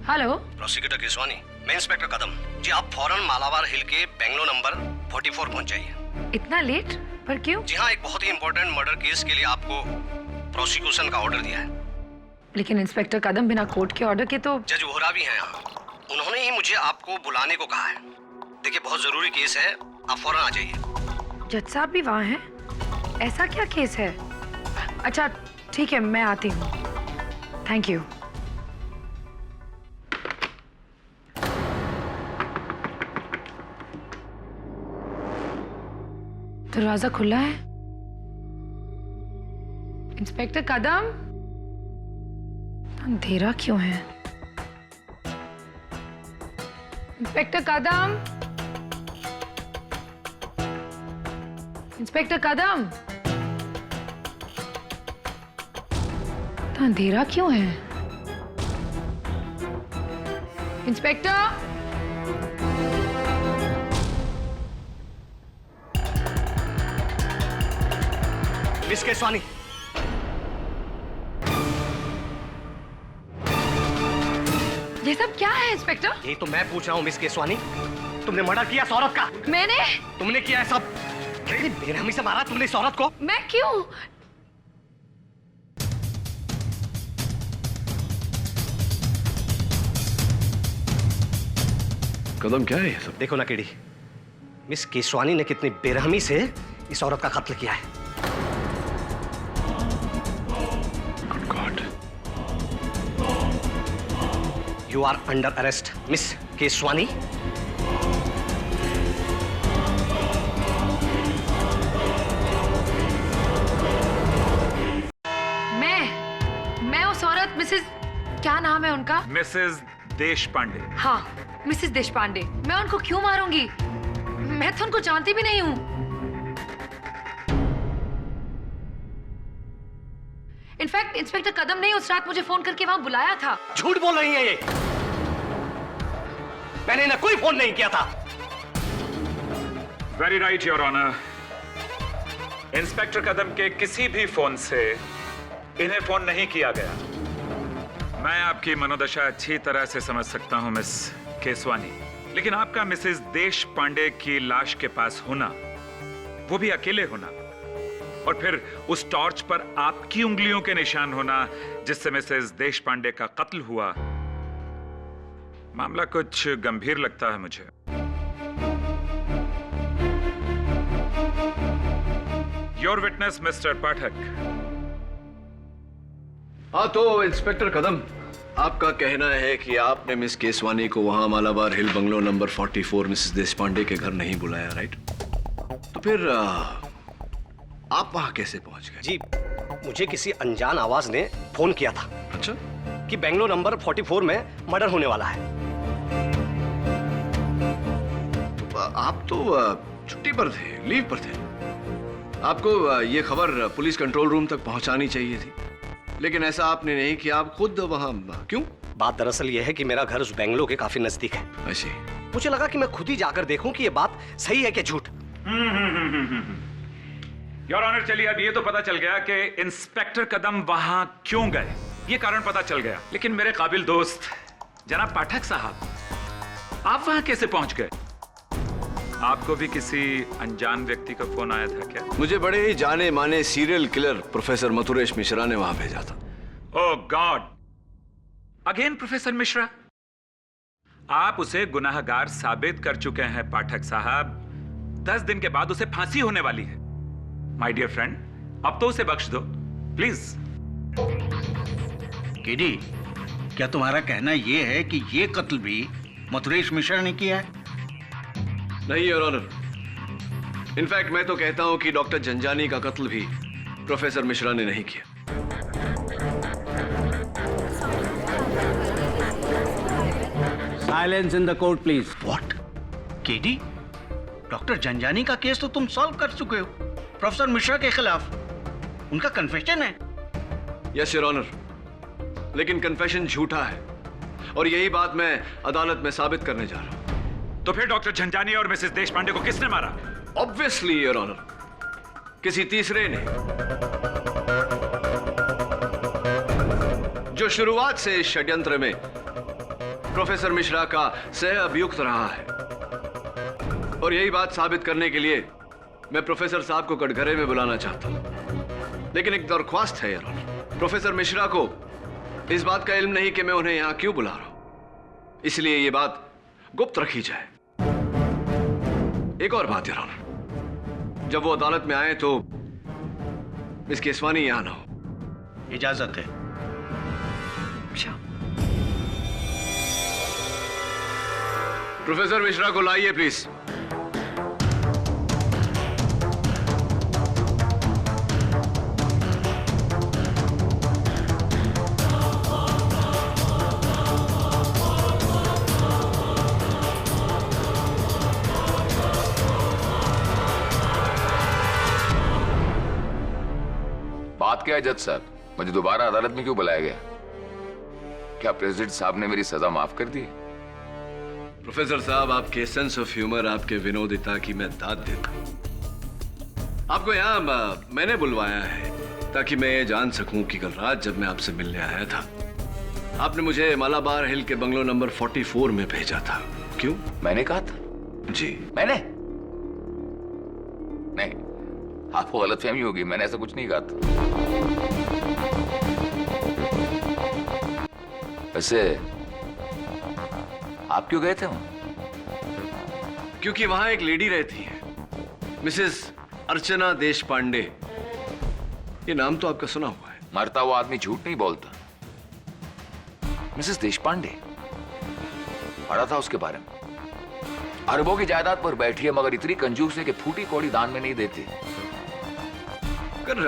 हेलो, प्रोसिक्यूटर केसवानी, मैं इंस्पेक्टर कदम। जी आप फौरन मालाबार हिल के बेंगलो नंबर 44 पहुंच जाइए। इतना लेट? पर क्यों? जी हाँ, एक बहुत ही इंपॉर्टेंट मर्डर केस के लिए आपको प्रोसिक्यूशन का ऑर्डर दिया है। लेकिन इंस्पेक्टर कदम बिना कोर्ट के ऑर्डर के तो। जज वोहरा भी हैं यहाँ, उन्होंने ही मुझे आपको बुलाने को कहा है। देखिए बहुत जरूरी केस है, आप फौरन आ जाइए। जज साहब भी वहाँ हैं? ऐसा क्या केस है? अच्छा ठीक है, मैं आती हूँ। Thank you. दरवाजा खुला है। इंस्पेक्टर कदम, अंधेरा क्यों है? इंस्पेक्टर कदम, इंस्पेक्टर कदम, अंधेरा क्यों है? इंस्पेक्टर, मिस केसवानी, ये सब क्या है इंस्पेक्टर? यही तो मैं पूछ रहा हूँ मिस केसवानी। तुमने मर्डर किया इस औरत का? मैंने? तुमने किया है सब? बेरहमी से मारा तुमने इस औरत को? मैं क्यों? कदम क्या है ये सब? देखो ना केडी, मिस केसवानी ने कितनी बेरहमी से इस औरत का कत्ल किया है। You are under arrest, Miss Keswani. मैं उस औरत मिसेस, क्या नाम है उनका? मिसेस देशपांडे। हाँ, मिसेस देशपांडे। मैं उनको क्यों मारूंगी? मैं तो उनको जानती भी नहीं हूँ। इनफैक्ट इंस्पेक्टर कदम ने उस रात मुझे फोन करके वहां बुलाया था। झूठ बोल रही है ये। मैंने ना कोई फोन नहीं किया था। Very right your honour. Inspector Kadam के किसी भी फोन से इन्हें फोन नहीं किया गया। मैं आपकी मनोदशा अच्छी तरह से समझ सकता हूं मिस केसवानी, लेकिन आपका मिसेस देशपांडे की लाश के पास होना, वो भी अकेले होना, और फिर उस टॉर्च पर आपकी उंगलियों के निशान होना जिससे मिसेस देशपांडे का कत्ल हुआ। मामला कुछ गंभीर लगता है मुझे। योर विटनेस मिस्टर पाठक। हाँ तो इंस्पेक्टर कदम, आपका कहना है कि आपने मिस केसवानी को वहां मालाबार हिल बंगलो नंबर 44 मिसेस देशपांडे के घर नहीं बुलाया, राइट? तो फिर आप वहां कैसे पहुंच गए? जी, मुझे किसी अनजान आवाज ने फोन किया था। अच्छा? कि बेंगलो नंबर 44 में मर्डर होने वाला है। तो आप तो छुट्टी पर थे, लीव पर थे। आपको ये खबर पुलिस कंट्रोल रूम तक पहुंचानी चाहिए थी, लेकिन ऐसा आपने नहीं किया। आप खुद वहां क्यों? बात दरअसल यह है कि मेरा घर उस बेंगलो के काफी नजदीक है। ऐसे मुझे लगा कि मैं खुद ही जाकर देखूं कि ये बात सही है कि झूठ। योर ऑनर, चलिए अब ये तो पता चल गया कि इंस्पेक्टर कदम वहां क्यों गए, ये कारण पता चल गया। लेकिन मेरे काबिल दोस्त जनाब पाठक साहब, आप वहां कैसे पहुंच गए? आपको भी किसी अनजान व्यक्ति का फोन आया था क्या? मुझे बड़े ही जाने माने serial killer professor Mathuresh Mishra ने वहां भेजा था। ओह गॉड, अगेन प्रोफेसर मिश्रा? आप उसे गुनाहगार साबित कर चुके हैं पाठक साहब। 10 दिन के बाद उसे फांसी होने वाली है। माय डियर फ्रेंड, अब तो उसे बख्श दो प्लीज। केडी, क्या तुम्हारा कहना यह है कि ये कत्ल भी मथुरेश मिश्रा ने किया है? नहीं योर ऑनर, इनफैक्ट मैं तो कहता हूं कि डॉक्टर जंजानी का कत्ल भी प्रोफेसर मिश्रा ने नहीं किया। Silence in the court please. What? KD, doctor Janjani का केस तो तुम सॉल्व कर चुके हो प्रोफेसर मिश्रा के खिलाफ। उनका कन्फेशन है। यस योर ऑनर, लेकिन कन्फेशन झूठा है और यही बात मैं अदालत में साबित करने जा रहा हूं। तो फिर डॉक्टर झंझानी और मिसेस देशपांडे को किसने मारा? ऑब्वियसली योर ऑनर, किसी तीसरे ने, जो शुरुआत से इस षड्यंत्र में प्रोफेसर मिश्रा का सह अभियुक्त रहा है। और यही बात साबित करने के लिए मैं प्रोफेसर साहब को कटघरे में बुलाना चाहता हूं। लेकिन एक दरख्वास्त है योर ऑनर, प्रोफेसर मिश्रा को इस बात का इल्म नहीं कि मैं उन्हें यहां क्यों बुला रहा हूं, इसलिए यह बात गुप्त रखी जाए। एक और बात योर ऑनर, जब वो अदालत में आए तो मिस केसवानी यहां ना हो। इजाजत है। प्रोफेसर मिश्रा को लाइए प्लीज। बात क्या है जज साहब, मुझे दोबारा अदालत में क्यों बुलाया गया? क्या प्रेसिडेंट साहब ने मेरी सजा माफ कर दी? प्रोफेसर साहब, आपके सेंस ऑफ ह्यूमर, आपके विनोदिता की मैं दाद देता हूं। आपको यहां मैंने बुलवाया है ताकि मैं ये जान सकूं कि कल रात जब मैं आपसे मिलने आया था, आपने मुझे मालाबार हिल के बंगलो नंबर 44 में भेजा था। क्यों? मैंने कहा था? जी। मैंने? नहीं, आपको गलतफहमी होगी, मैंने ऐसा कुछ नहीं कहा था। वैसे आप क्यों गए थे वहां? क्योंकि वहां एक लेडी रहती है, मिसेस अर्चना देशपांडे। ये नाम तो आपका सुना हुआ है। मरता हुआ आदमी झूठ नहीं बोलता। मिसेस देशपांडे, पढ़ा था उसके बारे में। अरबों की जायदाद पर बैठी है, मगर इतनी कंजूस है कि फूटी कौड़ी दान में नहीं देती। अगर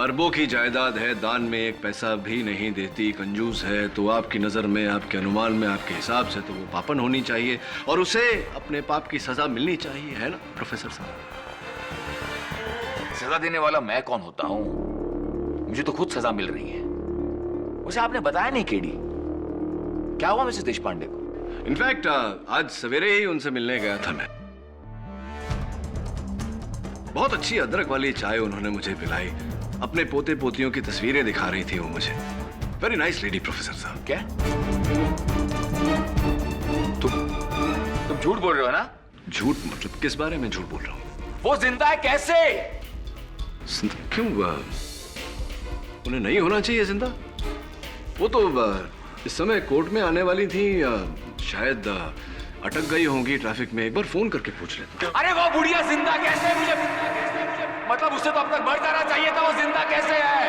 अरबों की जायदाद है, दान में एक पैसा भी नहीं देती, कंजूस है, तो आपकी नजर में, आपके अनुमान में, आपके हिसाब से तो वो पापन होनी चाहिए और उसे अपने पाप की सजा मिलनी चाहिए, है ना प्रोफेसर साहब? सजा देने वाला मैं कौन होता हूं? मुझे तो खुद सजा मिल रही है। उसे आपने बताया नहीं केडी, क्या हुआ मिसेस देशपांडे को? इनफैक्ट आज सवेरे ही उनसे मिलने गया था मैं। बहुत अच्छी अदरक वाली चाय उन्होंने मुझे पिलाई, अपने पोते पोतियों की तस्वीरें दिखा रही थी वो मुझे। वेरी नाइस लेडी प्रोफेसर साहब। क्या तुम झूठ बोल रहे हो ना? झूठ मतलब किस बारे में झूठ बोल रहा हूँ? वो जिंदा है कैसे? क्यों उन्हें नहीं होना चाहिए जिंदा? वो तो इस समय कोर्ट में आने वाली थी, शायद अटक गई होंगी ट्रैफिक में। एक बार फोन करके पूछ लेता। अरे वो बुढ़िया जिंदा कैसे? मुझे मतलब उससे तो अब तक मर जाना चाहिए था, वो जिंदा कैसे है?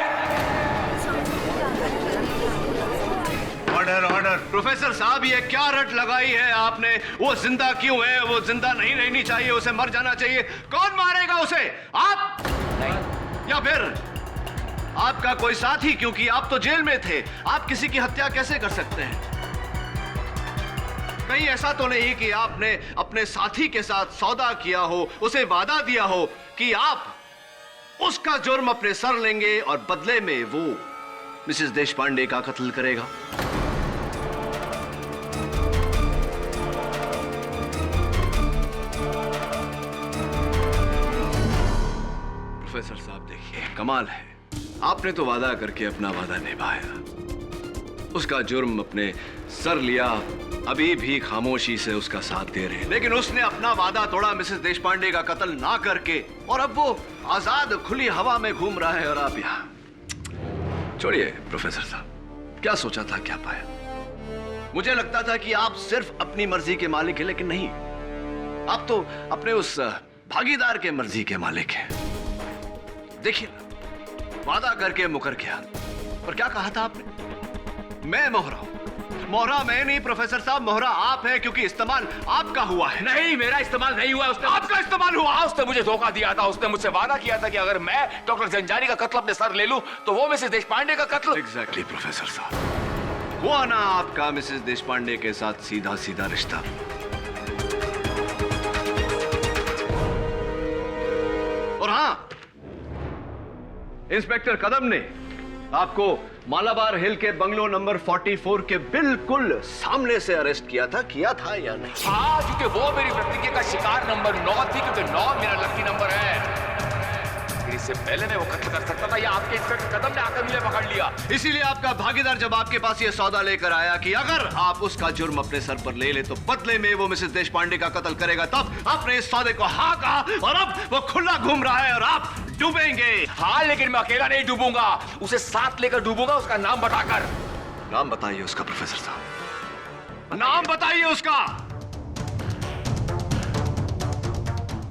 Order order. प्रोफेसर साहब, ये क्या रट लगाई है आपने? वो जिंदा क्यों है? वो जिंदा नहीं रहनी चाहिए, उसे मर जाना चाहिए। कौन मारेगा उसे? आप नहीं, या फिर आपका कोई साथी? क्योंकि आप तो जेल में थे, आप किसी की हत्या कैसे कर सकते हैं? कहीं ऐसा तो नहीं कि आपने अपने साथी के साथ सौदा किया हो, उसे वादा दिया हो कि आप उसका जुर्म अपने सर लेंगे और बदले में वो मिसेस देशपांडे का कत्ल करेगा? प्रोफेसर साहब देखिए, कमाल है, आपने तो वादा करके अपना वादा निभाया, उसका जुर्म अपने सर लिया, अभी भी खामोशी से उसका साथ दे रहे हैं। लेकिन उसने अपना वादा तोड़ा मिसेस देशपांडे का कत्ल ना करके, और अब वो आजाद खुली हवा में घूम रहा है और आप यहाँ। छोड़िए प्रोफेसर साहब, क्या सोचा था क्या पाया? मुझे लगता था कि आप सिर्फ अपनी मर्जी के मालिक हैं, लेकिन नहीं, आप तो अपने उस भागीदार के मर्जी के मालिक हैं। देखिए, वादा करके मुकर गया, और क्या कहा था आपने? मैं मोहरा हूं। मोहरा मैं नहीं प्रोफेसर साहब, मोहरा आप हैं, क्योंकि इस्तेमाल आपका हुआ है। नहीं, मेरा इस्तेमाल नहीं हुआ, उसने आपका इस्तेमाल हुआ। उसने मुझे धोखा दिया था। उसने मुझसे वादा किया था कि अगर मैं डॉक्टर जंजानी का कत्ल अपने सर ले लूं तो वो मिसेस देशपांडे का कत्ल। एग्जैक्टली प्रोफेसर साहब, हुआ ना आपका मिसेस देशपांडे के साथ सीधा सीधा रिश्ता। और हां, इंस्पेक्टर कदम ने आपको मालाबार हिल के बंगलो नंबर 44 के बिल्कुल सामने से अरेस्ट किया था या नहीं? हाँ, क्योंकि वो मेरी प्रतिज्ञा का शिकार नंबर 9 थी, क्योंकि 9 मेरा लकी नंबर है। इससे पहले मैं वो कत्ल कर सकता था, या आपके इंस्पेक्टर कदम ने आकर मुझे पकड़ लिया। इसीलिए आपका भागीदार जब आपके पास ये सौदा लेकर आया कि अगर आप उसका जुर्म अपने सर पर ले ले तो बदले में वो मिसेस देशपांडे का कत्ल करेगा, तब आपने इस सौदे को हाँ कहा, और अब वो खुला घूम रहा है और आप डूबेंगे। हाँ, लेकिन मैं अकेला नहीं डूबूंगा, उसे साथ लेकर डूबूंगा, उसका नाम बताकर। नाम बताइए उसका प्रोफेसर साहब, नाम बताइए उसका।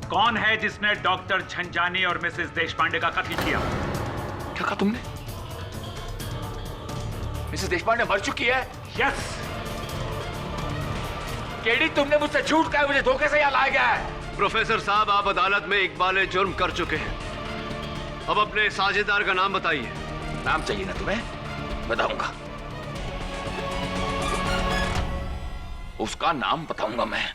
कौन है जिसने डॉक्टर झंझानी और मिसेस देशपांडे का कत्ल किया? क्या कहा तुमने? मिसेस देशपांडे मर चुकी है? यस। केडी, तुमने मुझसे झूठ कहा, मुझे धोखे से यहाँ लाया गया है। प्रोफेसर साहब, आप अदालत में इकबाल जुर्म कर चुके हैं, अब अपने साझेदार का नाम बताइए। नाम चाहिए ना तुम्हें? बताऊंगा, उसका नाम बताऊंगा मैं।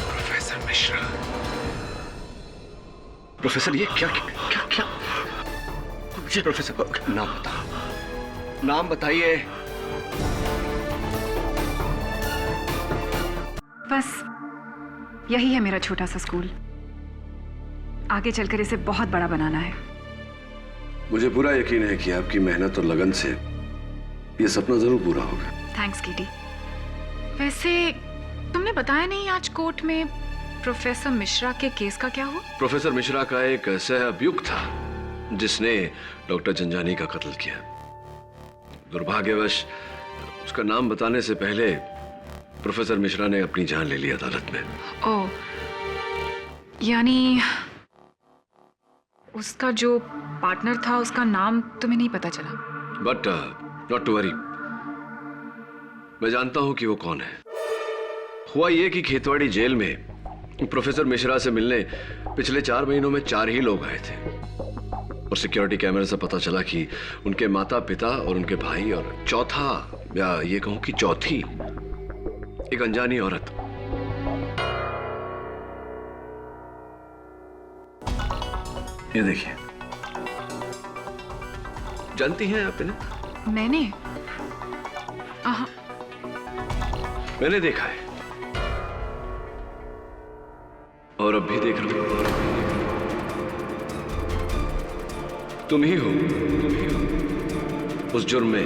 प्रोफेसर मिश्रा। प्रोफेसर, ये क्या क्या क्या? मुझे प्रोफेसर नाम बताओ, नाम बताइए। बस यही है मेरा छोटा सा स्कूल, आगे चलकर इसे बहुत बड़ा बनाना है। मुझे पूरा यकीन है कि आपकी मेहनत और लगन से ये सपना जरूर पूरा होगा। थैंक्स केटी। वैसे तुमने बताया नहीं आज कोर्ट में प्रोफेसर मिश्रा के केस का क्या हुआ? प्रोफेसर मिश्रा का एक सहअभियुक्त था जिसने डॉक्टर झंझानी का कत्ल किया। दुर्भाग्यवश उसका नाम बताने से पहले प्रोफेसर मिश्रा ने अपनी जान ले ली अदालत में। ओह, यानी उसका जो पार्टनर था उसका नाम तुम्हें नहीं पता चला? बट नॉट टू वरी, मैं जानता हूं कि वो कौन है। हुआ ये कि खेतवाड़ी जेल में प्रोफेसर मिश्रा से मिलने पिछले 4 महीनों में 4 ही लोग आए थे, और सिक्योरिटी कैमरे से पता चला कि उनके माता पिता और उनके भाई, और चौथा, या ये कहूं कि चौथी, एक अनजानी औरत। ये देखिए, जानती हैं आप इन्हें? मैंने देखा है, और अब भी देख रहा हूं। तुम ही हो उस जुर्म में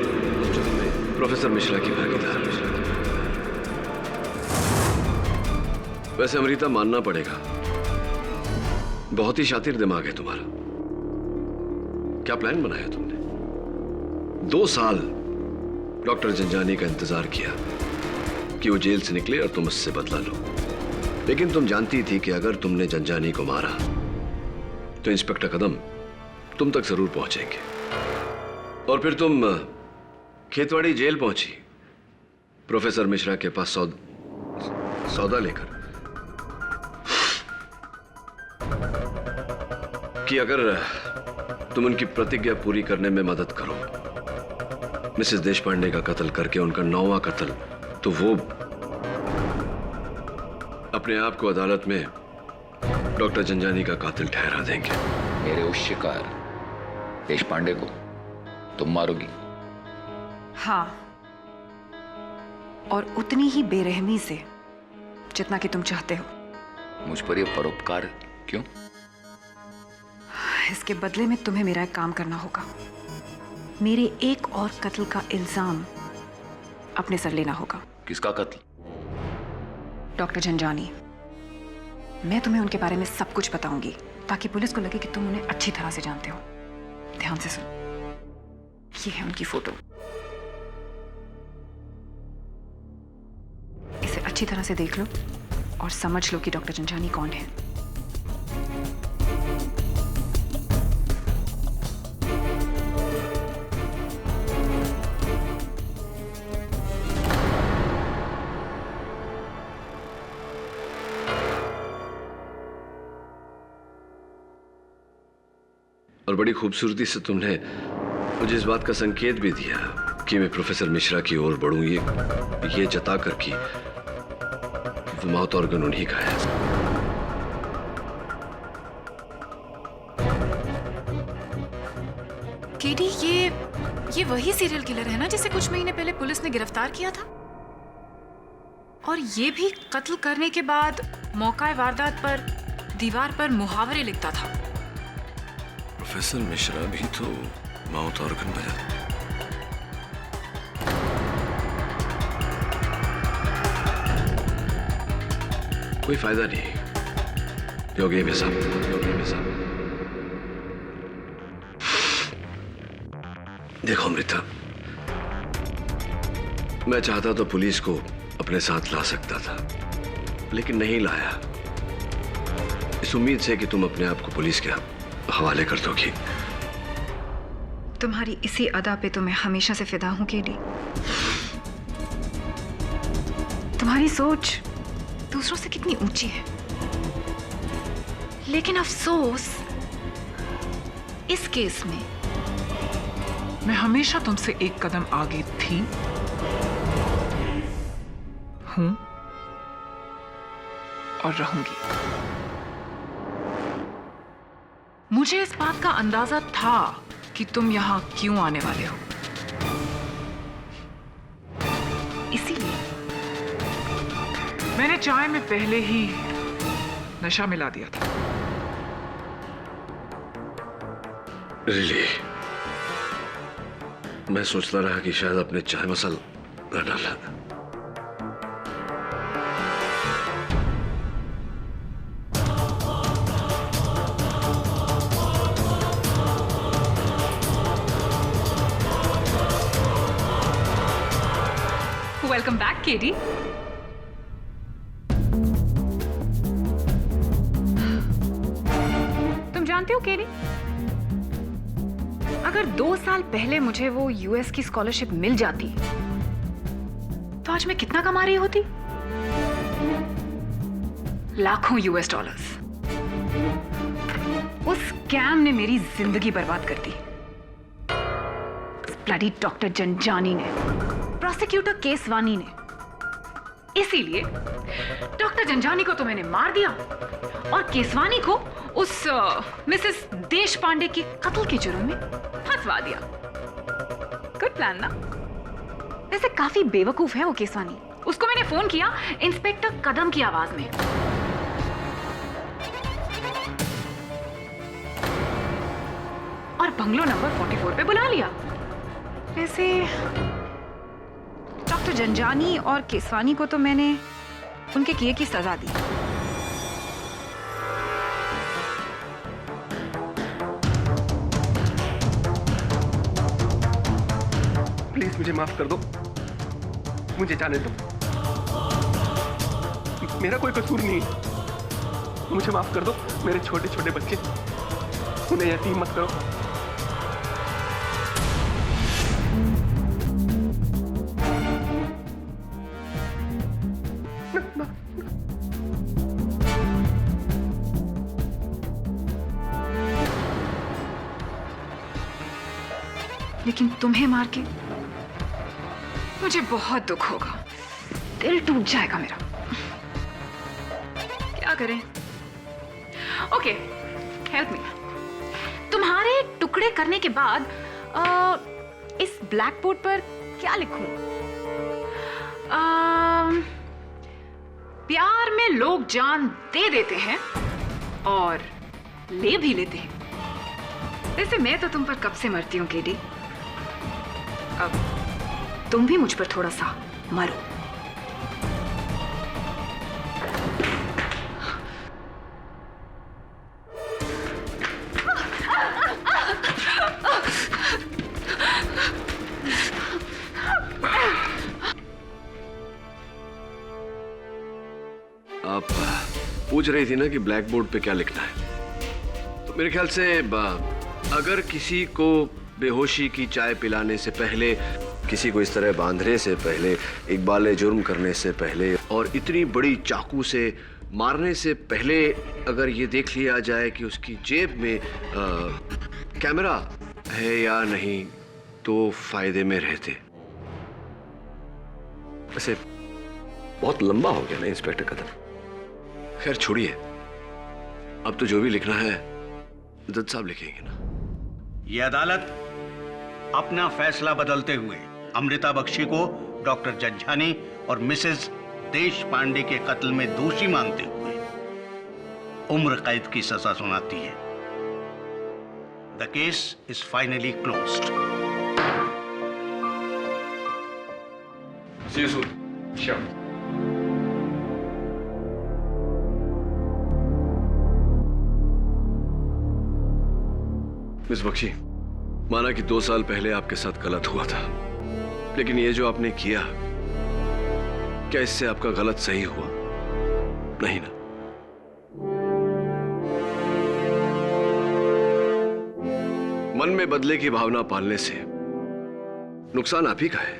प्रोफेसर मिश्रा की भागीदार। वैसे अमृता मानना पड़ेगा, बहुत ही शातिर दिमाग है तुम्हारा। क्या प्लान बनाया तुमने? 2 साल डॉक्टर जंजानी का इंतजार किया कि वो जेल से निकले और तुम उससे बदला लो, लेकिन तुम जानती थी कि अगर तुमने जंजानी को मारा तो इंस्पेक्टर कदम तुम तक जरूर पहुंचेंगे, और फिर तुम खेतवाड़ी जेल पहुंची प्रोफेसर मिश्रा के पास सौदा लेकर कि अगर तुम उनकी प्रतिज्ञा पूरी करने में मदद करो, मिसेस देशपांडे का कत्ल करके उनका 9वां कत्ल, तो वो अपने आप को अदालत में डॉक्टर जंजानी का कातिल ठहरा देंगे। मेरे उस शिकार देशपांडे को तुम मारोगी? हाँ, और उतनी ही बेरहमी से जितना कि तुम चाहते हो। मुझ पर यह परोपकार क्यों? इसके बदले में तुम्हें मेरा एक काम करना होगा। मेरे एक और कत्ल का इल्जाम अपने सर लेना होगा। किसका कत्ल? डॉक्टर जंजानी। मैं तुम्हें उनके बारे में सब कुछ बताऊंगी ताकि पुलिस को लगे कि तुम उन्हें अच्छी तरह से जानते हो। ध्यान से सुन, ये है उनकी फोटो। इसे अच्छी तरह से देख लो और समझ लो कि डॉक्टर जंजानी कौन है। और बड़ी खूबसूरती से तुमने मुझे इस बात का संकेत भी दिया कि मैं प्रोफेसर मिश्रा की ओर बढ़ूं, ये जता कर कि वो माउथ ऑर्गन उन्हीं का है। केडी, ये वही सीरियल किलर है ना जिसे कुछ महीने पहले पुलिस ने गिरफ्तार किया था? और ये भी कत्ल करने के बाद मौका वारदात पर दीवार पर मुहावरे लिखता था। प्रोफेसर मिश्रा भी तो माउथ ऑर्गन बजाते। कोई फायदा नहीं। योगी में सब देखो अमृता, मैं चाहता तो पुलिस को अपने साथ ला सकता था, लेकिन नहीं लाया, इस उम्मीद से कि तुम अपने आप को पुलिस के हवाले कर दोगी। तुम्हारी इसी अदा पे तो मैं हमेशा से फिदा हूं केडी। तुम्हारी सोच दूसरों से कितनी ऊंची है, लेकिन अफसोस इस केस में मैं हमेशा तुमसे एक कदम आगे थी, हूं और रहूंगी। मुझे इस बात का अंदाजा था कि तुम यहां क्यों आने वाले हो, इसीलिए मैंने चाय में पहले ही नशा मिला दिया था। रिली, मैं सोचता रहा कि शायद अपने चाय मसाला न डाला। Welcome back KD. तुम जानते हो केडी, अगर 2 साल पहले मुझे वो यूएस की स्कॉलरशिप मिल जाती तो आज मैं कितना कमा रही होती? लाखों US डॉलर्स। उस स्कैम ने मेरी जिंदगी बर्बाद कर दी। ब्लडी डॉक्टर जंजानी ने, प्रोसिक्यूटर केसवानी ने। इसीलिए डॉक्टर जंजानी को तो मैंने मार दिया और केसवानी को उस मिसेस देशपांडे के कत्ल के जुर्म में फंसवा दिया। गुड प्लान ना? वैसे काफी बेवकूफ है वो केसवानी। उसको मैंने फोन किया इंस्पेक्टर कदम की आवाज में। और बंगलो नंबर 44 पे बुला लिया। वैसे डॉक्टर जंजानी और केसवानी को तो मैंने उनके किए की सजा दी। प्लीज मुझे माफ कर दो, मुझे जाने दो, मेरा कोई कसूर नहीं है। मुझे माफ कर दो, मेरे छोटे छोटे बच्चे, उन्हें यतीम मत करो। लेकिन तुम्हें मार के मुझे बहुत दुख होगा, दिल टूट जाएगा मेरा। क्या करें? Okay, help me. तुम्हारे टुकड़े करने के बाद इस ब्लैक बोर्ड पर क्या लिखूं? प्यार में लोग जान दे देते हैं और ले भी लेते हैं। वैसे मैं तो तुम पर कब से मरती हूं केडी, अब तुम भी मुझ पर थोड़ा सा मरो। आप पूछ रही थी ना कि ब्लैक बोर्ड पे क्या लिखना है, तो मेरे ख्याल से अगर किसी को बेहोशी की चाय पिलाने से पहले, किसी को इस तरह बांधने से पहले, इकबाल जुर्म करने से पहले और इतनी बड़ी चाकू से मारने से पहले अगर ये देख लिया जाए कि उसकी जेब में कैमरा है या नहीं, तो फायदे में रहते। वैसे बहुत लंबा हो गया ना इंस्पेक्टर कदम, खैर छोड़िए, अब तो जो भी लिखना है जज साहब लिखेंगे ना। ये अदालत अपना फैसला बदलते हुए अमृता बख्शी को डॉक्टर जंझानी और मिसेस देश पांडे के कत्ल में दोषी मानते हुए उम्र कैद की सजा सुनाती है। The case is finally closed. See you soon. Sure. Miss Bakshi, माना कि 2 साल पहले आपके साथ गलत हुआ था, लेकिन ये जो आपने किया, क्या इससे आपका गलत सही हुआ? नहीं ना? मन में बदले की भावना पालने से नुकसान आप ही का है।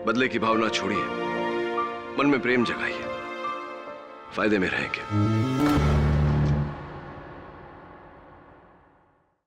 बदले की भावना छोड़िए, मन में प्रेम जगाइए, फायदे में रहेंगे।